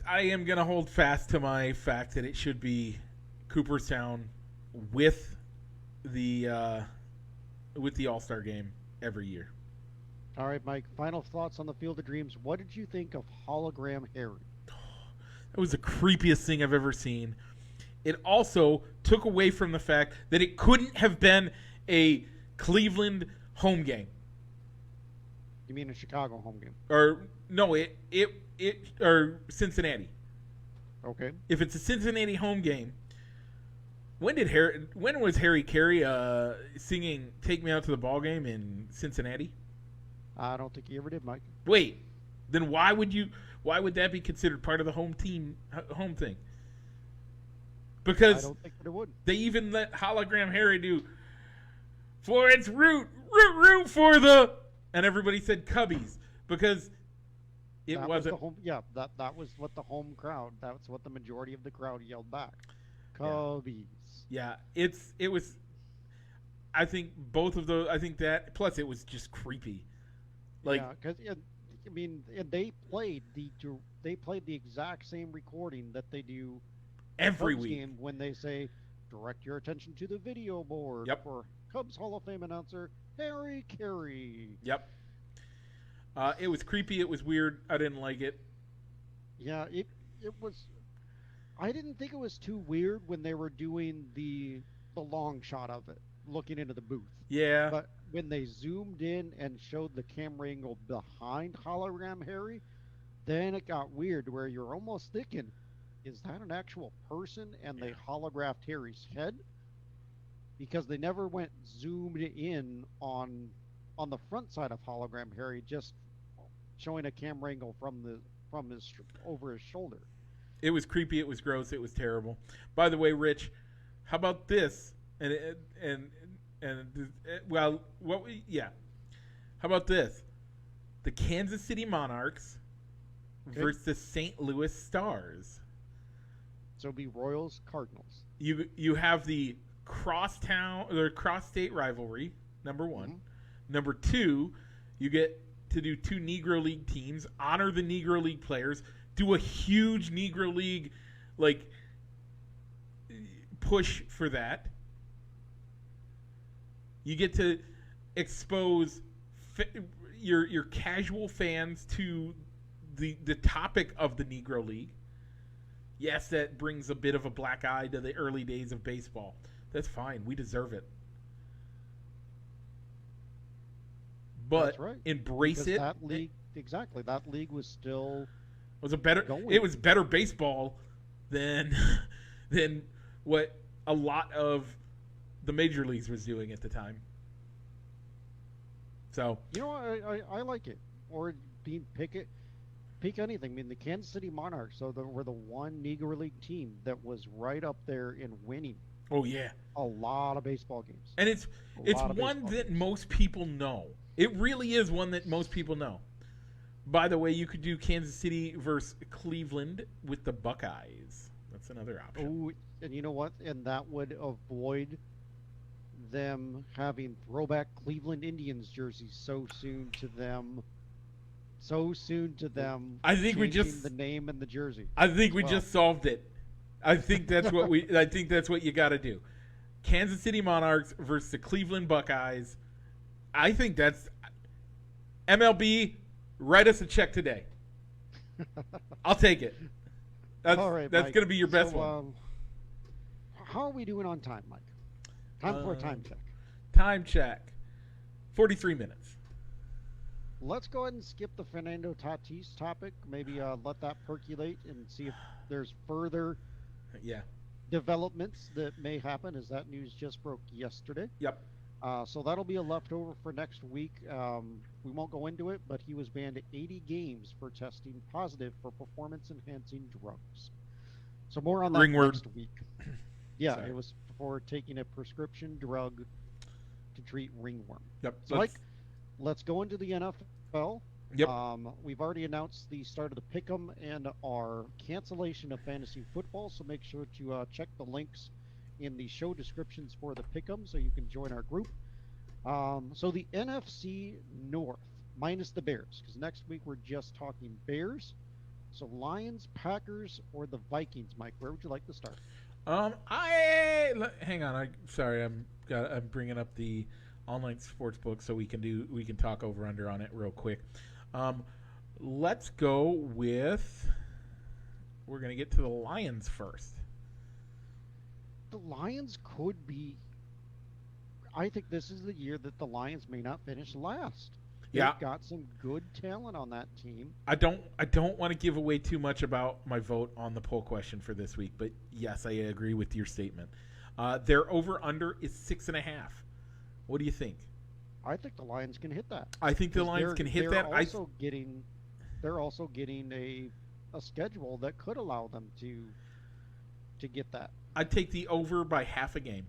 am gonna hold fast to my fact that it should be Cooperstown with the All-Star game every year. All right, Mike, final thoughts on the Field of Dreams. What did you think of Hologram Harry? That was the creepiest thing I've ever seen. It also took away from the fact that it couldn't have been a Cleveland home game. You mean a Chicago home game? Or no, it or Cincinnati. Okay. If it's a Cincinnati home game, when was Harry Carey singing "Take Me Out to the Ball Game" in Cincinnati? I don't think he ever did, Mike. Wait, then why would that be considered part of the home thing? I Because don't think that it would. they even let Hologram Harry do for its root for the, and everybody said Cubbies because it That was wasn't. the home. Yeah, that was what the home crowd. That's what the majority of the crowd yelled back. Yeah. Cubbies. Yeah, it was. I think both of those. I think that plus it was just creepy. Like Yeah, because I mean, and they played the exact same recording that they do every Cubs week. game when they say, "Direct your attention to the video board Yep. for Cubs Hall of Fame announcer Harry Carey." Yep. It was creepy. It was weird. I didn't like it. Yeah, it was. I didn't think it was too weird when they were doing the long shot of it, looking into the booth. Yeah. But when they zoomed in and showed the camera angle behind hologram Harry, then it got weird where you're almost thinking, is that an actual person? And they holographed Harry's head because they never went zoomed in on the front side of hologram Harry, just showing a camera angle from his over his shoulder. It was creepy. It was gross. It was terrible. By the way, Rich, how about this? Well, yeah. How about this? The Kansas City Monarchs versus the St. Louis Stars. So it'll be Royals Cardinals. You have the crosstown or cross state rivalry. Number one. Mhm. Number two, you get to do two Negro League teams, honor the Negro League players, do a huge Negro League like push for that. You get to expose your casual fans to the topic of the Negro League. Yes, that brings a bit of a black eye to the early days of baseball. That's fine. We deserve it. But That's right. embrace Because it. that league, exactly, that league was still Was a better. going. It was better baseball than than what a lot of the major leagues was doing at the time. So You know, I like it. Or pick anything. I mean, the Kansas City Monarchs, so they were the one Negro League team that was right up there in winning oh yeah, a lot of baseball games. and it's A lot of one baseball that games. most people know. It really is one that most people know. By the way, you could do Kansas City versus Cleveland with the Buckeyes. That's another option. Oh, and you know what? And that would avoid them having throwback Cleveland Indians jerseys so soon to them. So soon to them. I think we changing just- the name and the jersey. I think we Well. just solved it. I think that's what we. I think that's what you got to do. Kansas City Monarchs versus the Cleveland Buckeyes. I think that's MLB. Write us a check today. I'll take it. That's All right, that's Mike. going to be your best So, one. How are we doing on time, Mike? Time for a time check. Time check. 43 minutes. Let's go ahead and skip the Fernando Tatis topic. Maybe let that percolate and see if there's further Yeah. developments that may happen, as that news just broke yesterday. Yep. So that'll be a leftover for next week. We won't go into it, but he was banned 80 games for testing positive for performance-enhancing drugs. So more on that Ringworm. next week. Yeah, Sorry. it was for taking a prescription drug to treat ringworm. Yep. So, Mike, let's go into the NFL. Yep. We've already announced the start of the Pick'em and our cancellation of fantasy football, so make sure to check the links in the show descriptions for the Pick'em so you can join our group. So the NFC North, minus the Bears, because next week we're just talking Bears. So Lions, Packers, or the Vikings, Mike? Where would you like to start? Hang on. I'm bringing up the online sports book so we can talk over under on it real quick. Let's go with. We're gonna get to the Lions first. The Lions could be. I think this is the year that the Lions may not finish last. Yeah. They've got some good talent on that team. I don't want to give away too much about my vote on the poll question for this week, but yes, I agree with your statement. Their over under is 6.5. What do you think? I think the Lions can hit that. I think the Lions can hit that. They're also getting a schedule that could allow them to get that. I'd take the over by half a game.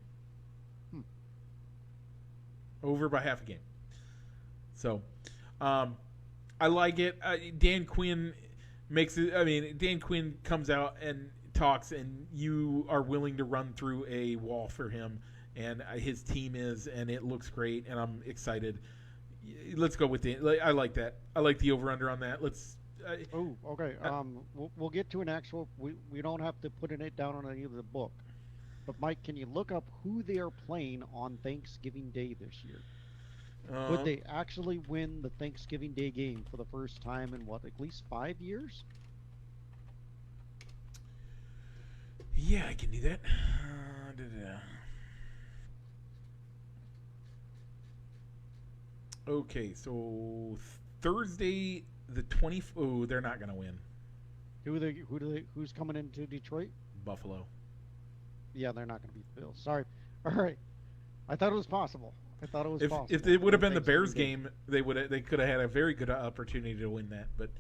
Over by half a game. So, I like it. Dan Quinn makes it. I mean, Dan Quinn comes out and talks, and you are willing to run through a wall for him, and his team is, and it looks great, and I'm excited. let's go with the. I like that. I like the over under on that. Oh, okay. We'll get to an actual. We don't have to put it down on any of the book. But Mike, can you look up who they are playing on Thanksgiving Day this year? Would they actually win the Thanksgiving Day game for the first time in what, at least 5 years? Yeah, I can do that. Okay, so Thursday the 20th. Oh, they're not going to win. Who's coming into Detroit? Buffalo. Yeah, they're not going to beat the Bills. Sorry. All right. I thought it was possible. If it would have been the Bears game, they could have had a very good opportunity to win that, but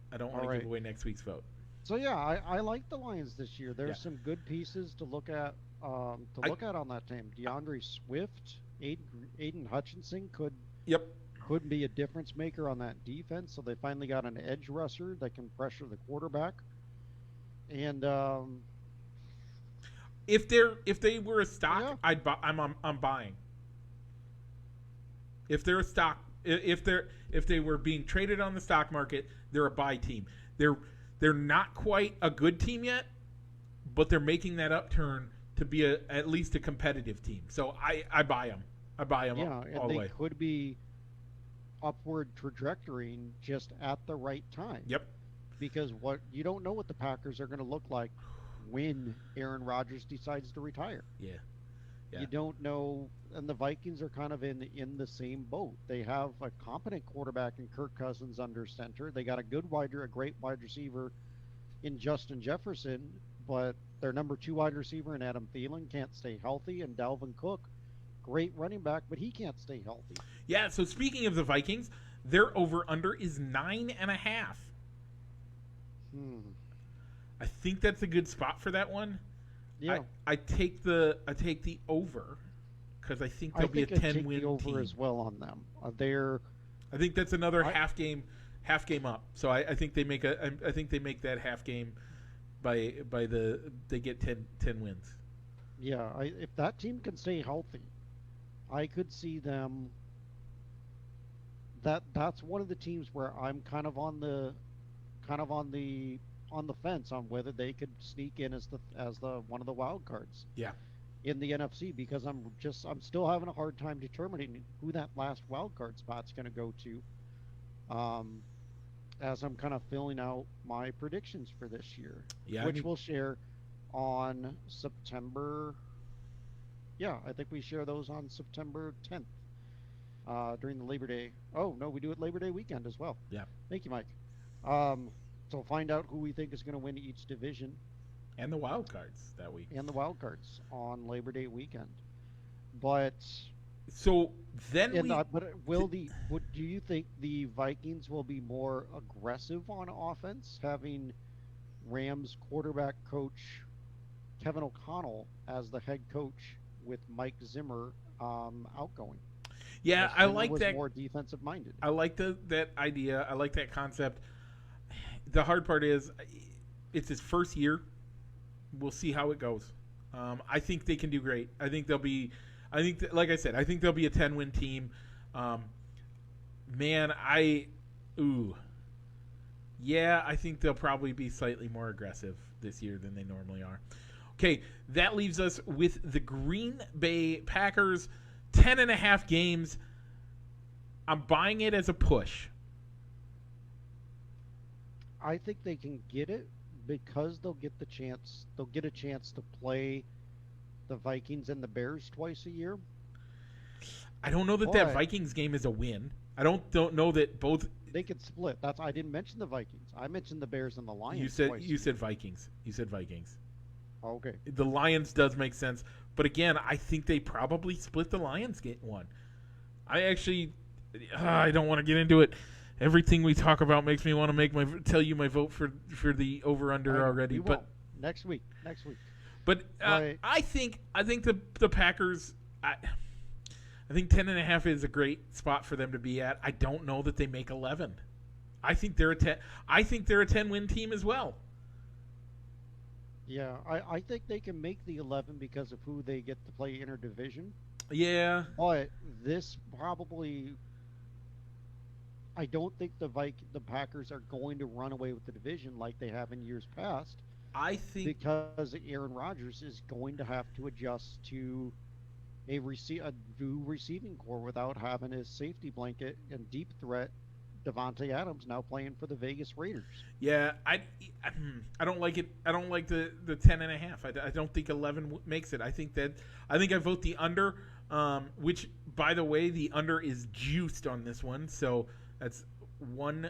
I don't want to give away next week's vote. So yeah, I like the Lions this year. There's some good pieces to look at on that team. DeAndre Swift, Aiden Hutchinson could be a difference maker on that defense. So they finally got an edge rusher that can pressure the quarterback. And if they were a stock, I'm buying. If they're a stock, if they were being traded on the stock market, they're a buy team. They're not quite a good team yet, but they're making that upturn to be at least a competitive team. So I buy them. I buy them all the way. They could be upward trajectory just at the right time. Yep. Because you don't know what the Packers are going to look like when Aaron Rodgers decides to retire. Yeah. You don't know, and the Vikings are kind of in the same boat. They have a competent quarterback in Kirk Cousins under center. They got a great wide receiver in Justin Jefferson, but their number 2 wide receiver in Adam Thielen can't stay healthy, and Dalvin Cook, great running back, but he can't stay healthy. Yeah. So speaking of the Vikings, their over under is 9.5. I think that's a good spot for that one. Yeah, I take the over because I think there'll be a 10-win team. Over as well on them. I think that's another half game up. So I think they make that half game by they get 10 wins. Yeah, if that team can stay healthy, I could see them. That's one of the teams where I'm kind of on the fence on whether they could sneak in as the one of the wild cards. Yeah. In the NFC, because I'm still having a hard time determining who that last wild card spot's going to go to. As I'm kind of filling out my predictions for this year, which we'll share on September. Yeah, I think we share those on September 10th during the Labor Day. Oh no, we do it Labor Day weekend as well. Yeah. Thank you, Mike. So find out who we think is going to win each division. And the wild cards that week. And the wild cards on Labor Day weekend. But so then do you think the Vikings will be more aggressive on offense, having Rams quarterback coach Kevin O'Connell as the head coach with Mike Zimmer outgoing? Yeah, I like that. More defensive minded. I like that idea. I like that concept. The hard part is it's his first year. We'll see how it goes. I think they can do great. I think like I said, I think they'll be a 10-win team. I think they'll probably be slightly more aggressive this year than they normally are. Okay, that leaves us with the Green Bay Packers, 10.5 games. I'm buying it as a push. I think they can get it because they'll get a chance to play the Vikings and the Bears twice a year. I don't know that Vikings game is a win. I don't know that both. They could split. I didn't mention the Vikings. I mentioned the Bears and the Lions. You said Vikings. You said Vikings. Okay. The Lions does make sense, but again, I think they probably split the Lions one. I don't want to get into it. Everything we talk about makes me want to tell you my vote for the over under already. But next week. But I think the Packers. I think 10.5 is a great spot for them to be at. I don't know that they make 11. I think they're a 10. I think they're a 10-win team as well. Yeah, I think they can make the 11 because of who they get to play interdivision. Yeah. But this probably I don't think the Packers are going to run away with the division like they have in years past I think because Aaron Rodgers is going to have to adjust to a new receiving core without having his safety blanket and deep threat Devontae Adams now playing for the Vegas Raiders. yeah, I don't like it. I don't like the 10.5. I don't think 11 makes it. I think I vote the under. Which, by the way, the under is juiced on this one, so that's one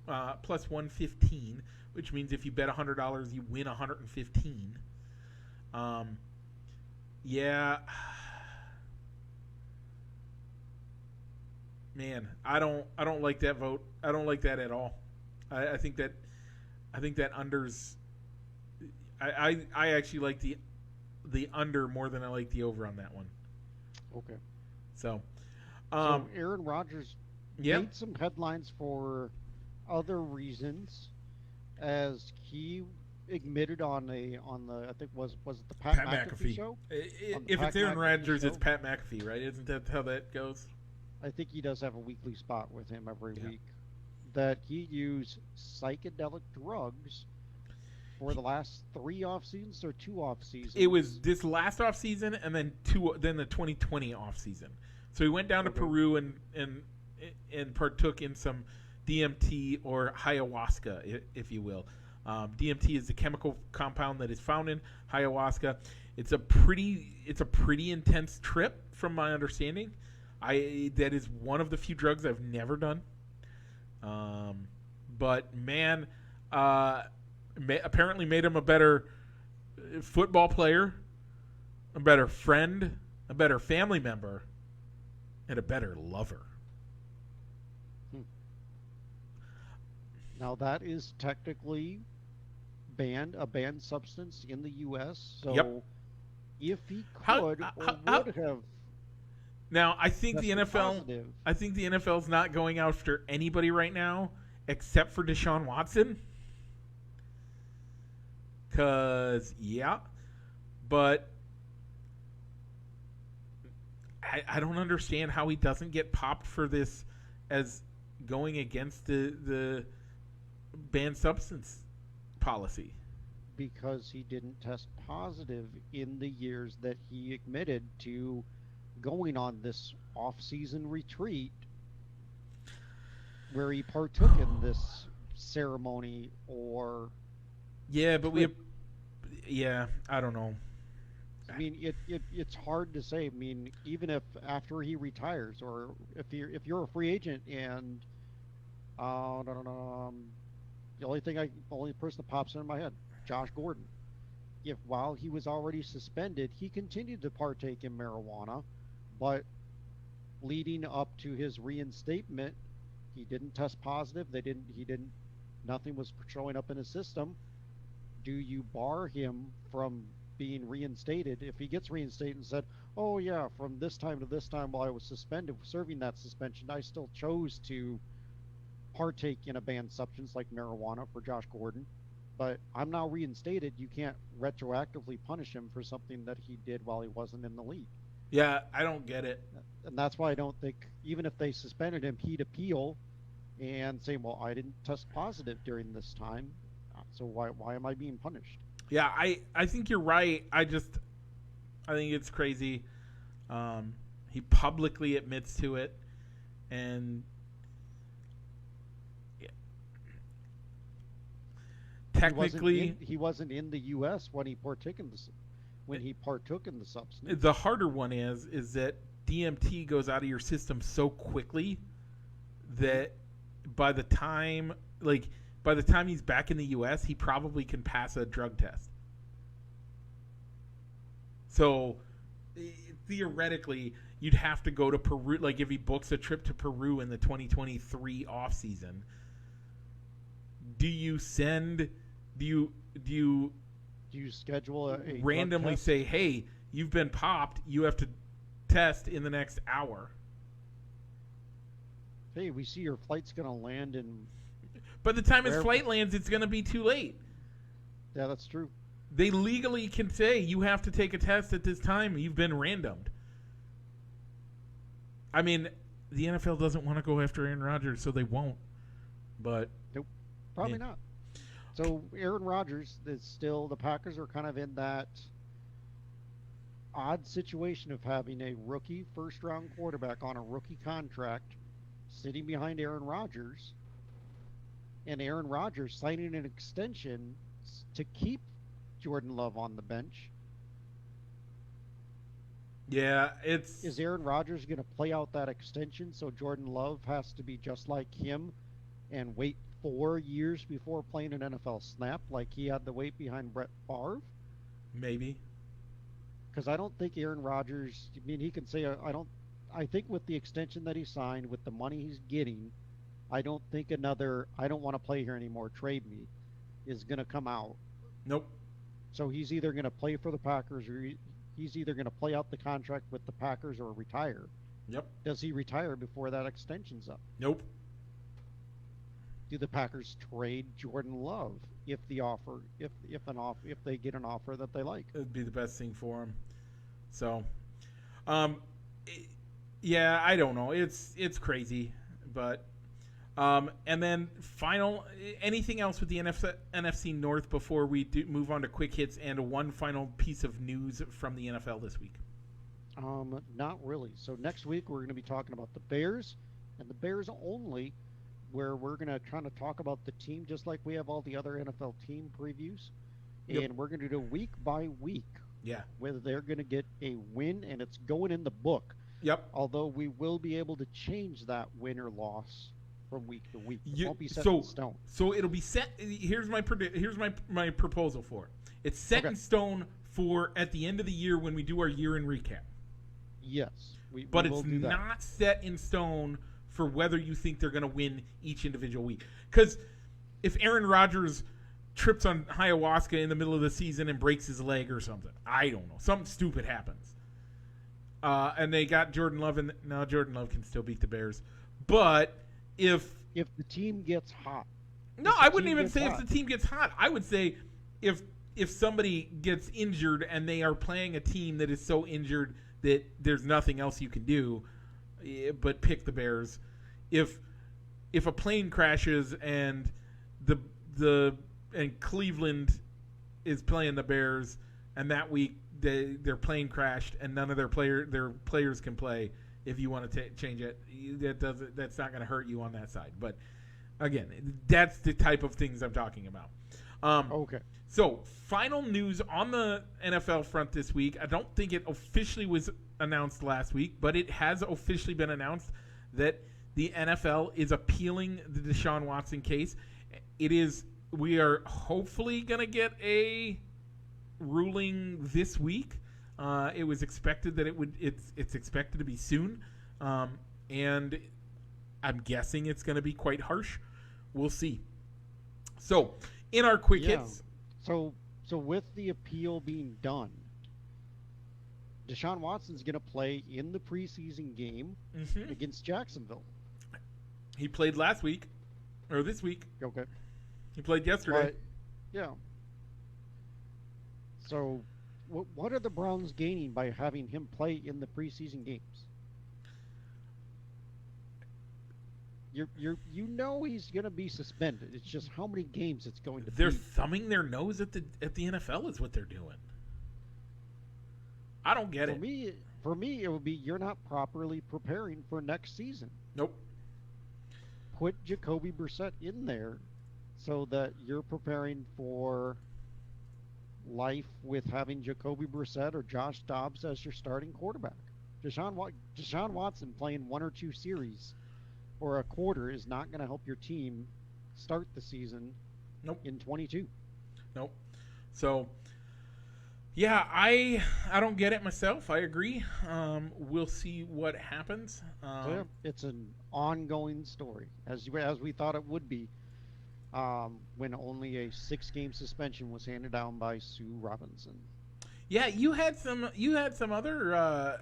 plus 115, which means if you bet $100, you win 115. Yeah, man, I don't like that vote. I don't like that at all. I think that unders. I actually like the under more than I like the over on that one. Okay. So, So Aaron Rodgers yeah, made some headlines for other reasons, as he admitted on the I think was it the Pat McAfee show? On the If Pat it's Aaron McAfee Rodgers, it's show? Pat McAfee, right? Isn't that how that goes? I think he does have a weekly spot with him every Yeah. week. That he used psychedelic drugs for the last 3 off seasons or 2 off seasons. It was this last off season, and then the 2020 off season. So he went down to Okay. Peru and partook in some DMT or ayahuasca, if you will. DMT is the chemical compound that is found in ayahuasca. It's a pretty intense trip, from my understanding. That is one of the few drugs I've never done. But man, apparently made him a better football player, a better friend, a better family member, and a better lover. Now that is technically a banned substance in the U.S. So Yep. if he How- could how- or how- would have Now, I think the tested NFL, positive, I think the NFL's not going after anybody right now except for Deshaun Watson. Yeah, but I don't understand how he doesn't get popped for this as going against the banned substance policy. because he didn't test positive in the years that he admitted to going on this off-season retreat where he partook in this ceremony or Yeah, but I don't know. I mean it's hard to say. I mean, even if after he retires or if you're a free agent and the only person that pops into my head, Josh Gordon. If while he was already suspended, he continued to partake in marijuana, but leading up to his reinstatement, he didn't test positive. Nothing was showing up in his system. Do you bar him from being reinstated if he gets reinstated and said, "Oh yeah, from this time to this time while I was suspended, serving that suspension, I still chose to partake in a banned substance like marijuana for Josh Gordon, but I'm now reinstated." You can't retroactively punish him for something that he did while he wasn't in the league. Yeah, I don't get it. And that's why I don't think, even if they suspended him, he'd appeal and say, "Well, I didn't test positive during this time, so why am I being punished?" Yeah, I think you're right. I think it's crazy. He publicly admits to it, and yeah. Technically, he wasn't in the U.S. when he partook in the substance. the harder one is that DMT goes out of your system so quickly that by the time he's back in the U.S., he probably can pass a drug test. So theoretically, you'd have to go to Peru. Like if he books a trip to Peru in the 2023 off season, do you schedule a drug randomly test? say, "Hey, you've been popped. You have to test in the next hour"? Hey, we see your flight's gonna land in. By the time his Where- flight lands, it's going to be too late. Yeah, that's true. They legally can say you have to take a test at this time. You've been randomed. I mean, the NFL doesn't want to go after Aaron Rodgers, so they won't. But Nope, probably not. So Aaron Rodgers is still, the Packers are kind of in that odd situation of having a rookie first round quarterback on a rookie contract sitting behind Aaron Rodgers, and Aaron Rodgers signing an extension to keep Jordan Love on the bench. yeah, Is Aaron Rodgers going to play out that extension so Jordan Love has to be just like him and wait 4 years before playing an NFL snap like he had to wait behind Brett Favre? maybe. Because I don't think Aaron Rodgers, I mean, he can say, I think with the extension that he signed, with the money he's getting, I don't think another, I don't want to play here anymore, trade me, is going to come out. Nope. So he's either going to play for the Packers or he's either going to play out the contract with the Packers or retire. Yep. Does he retire before that extension's up? Nope. Do the Packers trade Jordan Love if the offer, if they get an offer that they like? It'd be the best thing for him. So, yeah, I don't know. It's crazy, but and then anything else with the NFC North before we move on to quick hits and one final piece of news from the NFL this week? Not really. So next week we're going to be talking about the Bears and the Bears only, where we're going to kind of talk about the team just like we have all the other NFL team previews. Yep. And we're going to do week by week. Yeah. Whether they're going to get a win, and it's going in the book. Yep. Although we will be able to change that win or loss from week to week. It won't be set in stone. So it'll be set. Here's my proposal for it. It's set in stone for at the end of the year when we do our year-end recap. Yes. But it's not set in stone for whether you think they're going to win each individual week. Because if Aaron Rodgers trips on ayahuasca in the middle of the season and breaks his leg or something, I don't know. Something stupid happens. And they got Jordan Love. Now Jordan Love can still beat the Bears. But if the team gets hot. No, I wouldn't even say if the team gets hot. I would say if somebody gets injured and they are playing a team that is so injured that there's nothing else you can do but pick the Bears. If a plane crashes and and Cleveland is playing the Bears and that week their plane crashed and none of their players can play, if you want to change it, that's not going to hurt you on that side. But again, that's the type of things I'm talking about. Okay. So, final news on the NFL front this week. I don't think it officially was announced last week, but it has officially been announced that the NFL is appealing the Deshaun Watson case. We are hopefully going to get a ruling this week. It was expected that it's expected to be soon. And I'm guessing it's going to be quite harsh. We'll see. So, in our quick hits. So with the appeal being done, Deshaun Watson's going to play in the preseason game against Jacksonville. He played last week, or this week. Okay. He played yesterday. Yeah. So, what are the Browns gaining by having him play in the preseason games? You know he's going to be suspended. It's just how many games it's going to be. They're thumbing their nose at the NFL is what they're doing. I don't get it. For me, it would be you're not properly preparing for next season. Nope. Put Jacoby Brissett in there so that you're preparing for life with having Jacoby Brissett or Josh Dobbs as your starting quarterback. Deshaun Watson playing one or two series or a quarter is not going to help your team start the season in 22. Nope. So, yeah, I don't get it myself. I agree. We'll see what happens. It's an ongoing story, as we thought it would be when only a 6-game suspension was handed down by Sue Robinson. Yeah, you had some other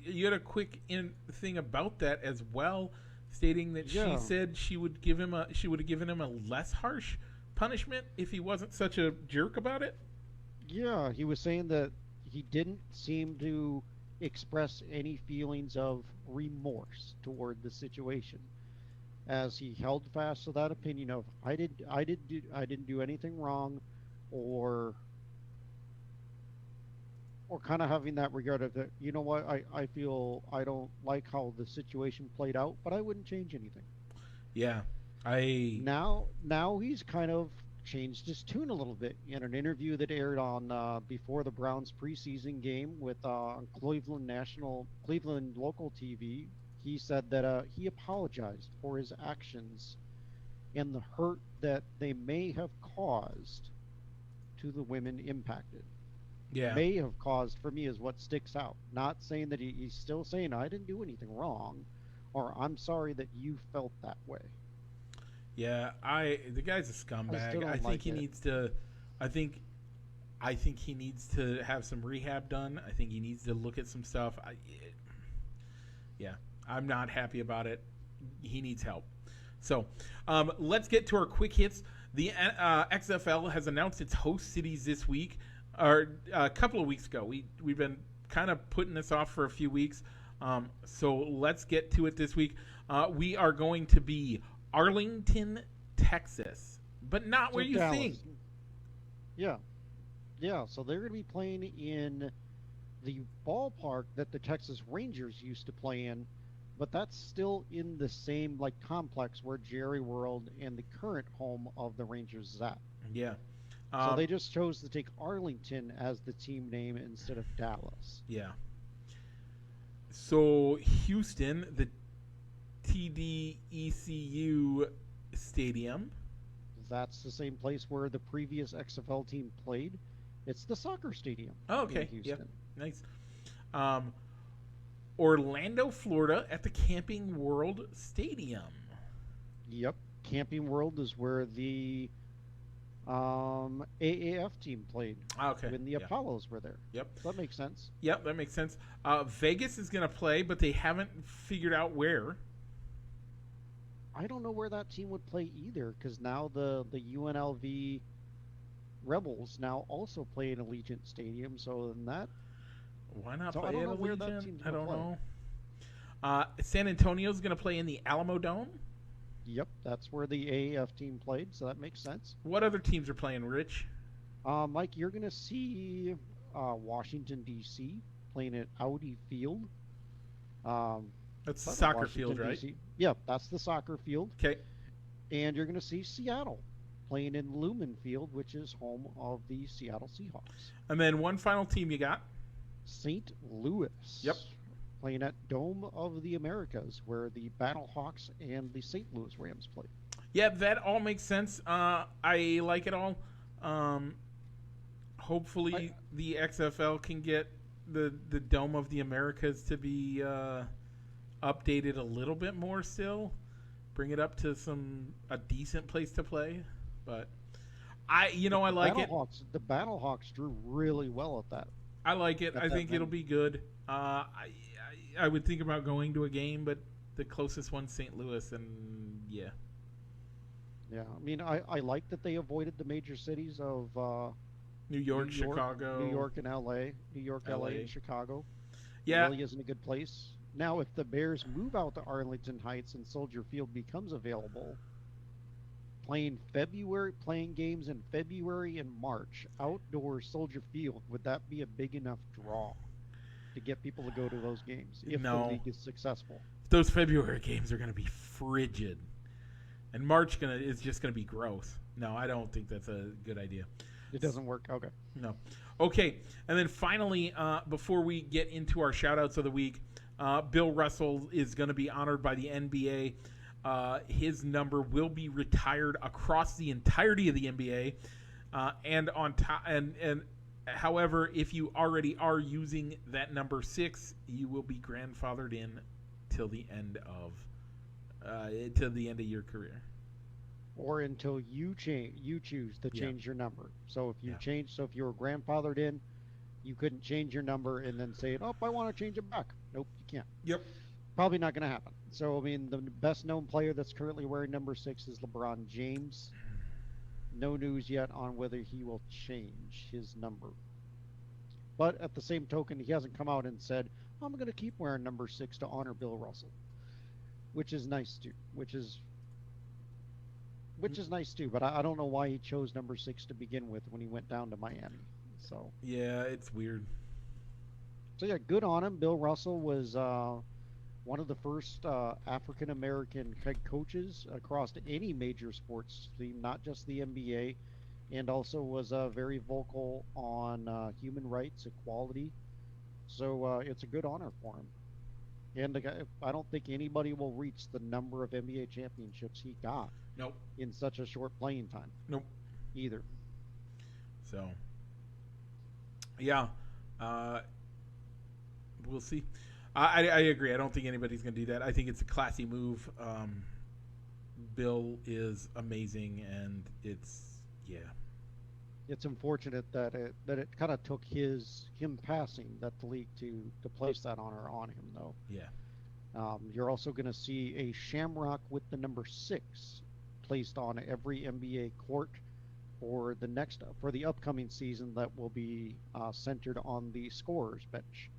you had a quick thing about that as well, stating that she said she would have given him a less harsh punishment if he wasn't such a jerk about it. Yeah, he was saying that he didn't seem to express any feelings of remorse toward the situation, as he held fast to that opinion of I didn't do anything wrong, or kind of having that regard of that, you know what, I feel I don't like how the situation played out, but I wouldn't change anything. Yeah. I Now he's kind of changed his tune a little bit in an interview that aired on before the Browns preseason game with Cleveland local TV. He said that he apologized for his actions and the hurt that they may have caused to the women impacted. yeah. May have caused for me is what sticks out. Not saying that he's still saying I didn't do anything wrong, or I'm sorry that you felt that way. Yeah, the guy's a I still scumbag. I don't think like he it. needs to I think I think he needs to have some rehab done. I think he needs to look at some stuff. Yeah, I'm not happy about it. He needs help. So, let's get to our quick hits. The XFL has announced its host cities this week, or a couple of weeks ago. We've been kind of putting this off for a few weeks. So let's get to it this week. We are going to be Arlington, Texas, but not So where you Dallas. think. Yeah. Yeah, so they're going to be playing in the ballpark that the Texas Rangers used to play in, but that's still in the same like complex where Jerry World and the current home of the Rangers is at. Yeah. So Um, they just chose to take Arlington as the team name instead of Dallas. yeah. So Houston, the TDECU Stadium. That's the same place where the previous XFL team played. It's the soccer stadium Oh, in okay. Yep. Houston. Nice. Um, Orlando, Florida, at the Camping World Stadium. Yep. Camping World is where the AAF team played Okay. when the Yeah. Apollos were there. Yep. So that makes sense. Yep. That makes sense. Vegas is going to play, but they haven't figured out where. I don't know where that team would play either, because now the UNLV Rebels now also play in Allegiant Stadium. So then that Why not so I play don't at know where that Allegiant? team's I gonna don't play. know. San Antonio's going to play in the Alamo Dome. Yep, that's where the AAF team played. So that makes sense. What other teams are playing, Rich? Mike, you're gonna see Washington D.C. playing at Audi Field. Um, That's the That's soccer field, Washington, right? D.C. Yep, that's the soccer field. Okay. And you're going to see Seattle playing in Lumen Field, which is home of the Seattle Seahawks. And then one final team you got. St. Louis. Yep. Playing at Dome of the Americas, where the Battlehawks and the St. Louis Rams play. Yeah, that all makes sense. I like it all. Hopefully, the XFL can get the Dome of the Americas to be updated a little bit more still. Bring it up to a decent place to play. But I like it. The Battlehawks drew really well at that. I like it. At I that think it'll venue. be good. I would think about going to a game, but the closest one's St. Louis, and yeah. Yeah, I mean, I like that they avoided the major cities of New York, Chicago. New York, and L.A. New York, L.A., LA. and Chicago. Yeah. Really isn't a good place. Now, if the Bears move out to Arlington Heights and Soldier Field becomes available, playing games in February and March outdoor Soldier Field, would that be a big enough draw to get people to go to those games if the No. league is successful? Those February games are going to be frigid, and March is just going to be gross. No, I don't think that's a good idea. It doesn't work. Okay. No. Okay, and then finally, before we get into our shout-outs of the week, Bill Russell is going to be honored by the NBA. His number will be retired across the entirety of the NBA, and on top, and however, if you already are using that number 6, you will be grandfathered in till the end of your career. Or until you choose to Yeah. change your number. So if Yeah. if you were grandfathered in, you couldn't change your number and then say, "Oh, I want to change it back." Nope, you can't. Yep. Probably not going to happen. So I mean, the best known player that's currently wearing number 6 is LeBron James. No news yet on whether he will change his number. But at the same token, he hasn't come out and said, I'm going to keep wearing number 6 to honor Bill Russell, which is nice too. Which is nice too. But I don't know why he chose number 6 to begin with when he went down to Miami. So yeah, it's weird. So yeah, good on him. Bill Russell was one of the first African American head coaches across any major sports team, not just the NBA, and also was very vocal on human rights, equality. So it's a good honor for him. And the guy, I don't think anybody will reach the number of NBA championships he got Nope. in such a short playing time Nope. either. So, yeah, we'll see. I agree. I don't think anybody's going to do that. I think it's a classy move. Bill is amazing, and yeah. It's unfortunate that it kind of took him passing that the league to place that honor on him though. Yeah. You're also going to see a shamrock with the number 6 placed on every NBA court for the upcoming season that will be centered on the scorer's bench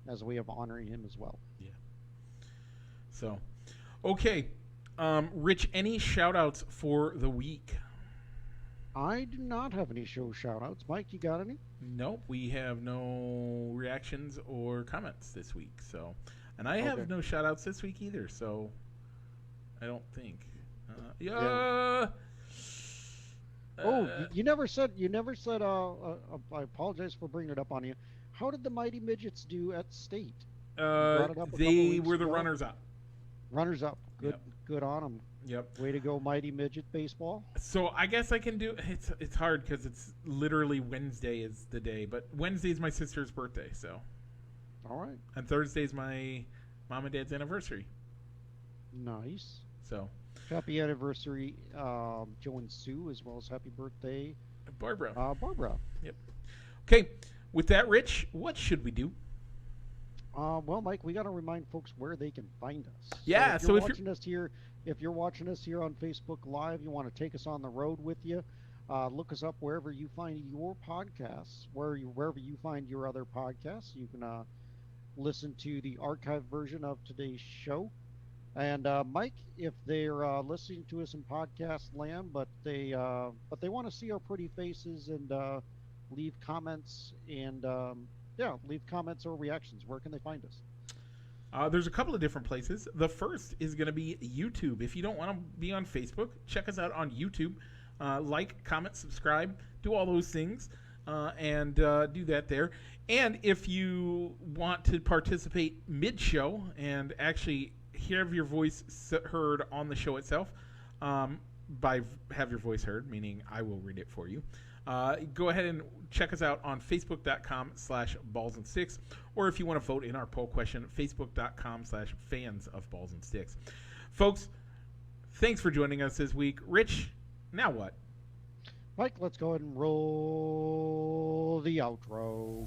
as a way of honoring him as well. Yeah. So, okay. Rich, any shout outs for the week? I do not have any show shout outs. Mike, you got any? Nope, we have no reactions or comments this week. So, and I have no shout outs this week either. So, I don't think. Yeah. You never said. I apologize for bringing it up on you. How did the Mighty Midgets do at state? They were the runners up. Runners up. Good. Yep. Good on them. Yep. Way to go, Mighty Midget baseball. So I guess I can do. It's hard because it's literally Wednesday is the day, but Wednesday is my sister's birthday. So. All right. And Thursday is my mom and dad's anniversary. Nice. So. Happy anniversary, Joe and Sue, as well as happy birthday, Barbara. Barbara. Yep. Okay. With that, Rich, what should we do? Well, Mike, we got to remind folks where they can find us. Yeah. So if you're watching us here on Facebook Live, you want to take us on the road with you. Look us up wherever you find your podcasts, wherever you find your other podcasts. You can listen to the archived version of today's show. And Mike, if they're listening to us in podcast land, but they want to see our pretty faces and leave comments and leave comments or reactions, where can they find us? There's a couple of different places. The first is going to be YouTube. If you don't want to be on Facebook, check us out on YouTube. Like, comment, subscribe, do all those things, and do that there. And if you want to participate mid-show and actually have your voice heard on the show itself, by have your voice heard, meaning I will read it for you, go ahead and check us out on facebook.com/ballsandsticks, or if you want to vote in our poll question, facebook.com/fans of balls and sticks. Folks, thanks for joining us this week. Rich, now what? Mike, let's go ahead and roll the outro.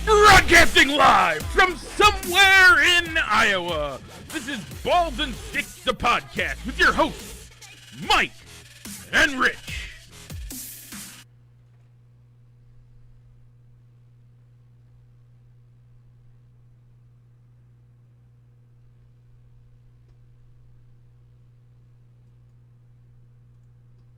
Broadcasting live from somewhere in Iowa, this is Balls and Sticks, the podcast, with your hosts, Mike and Rich.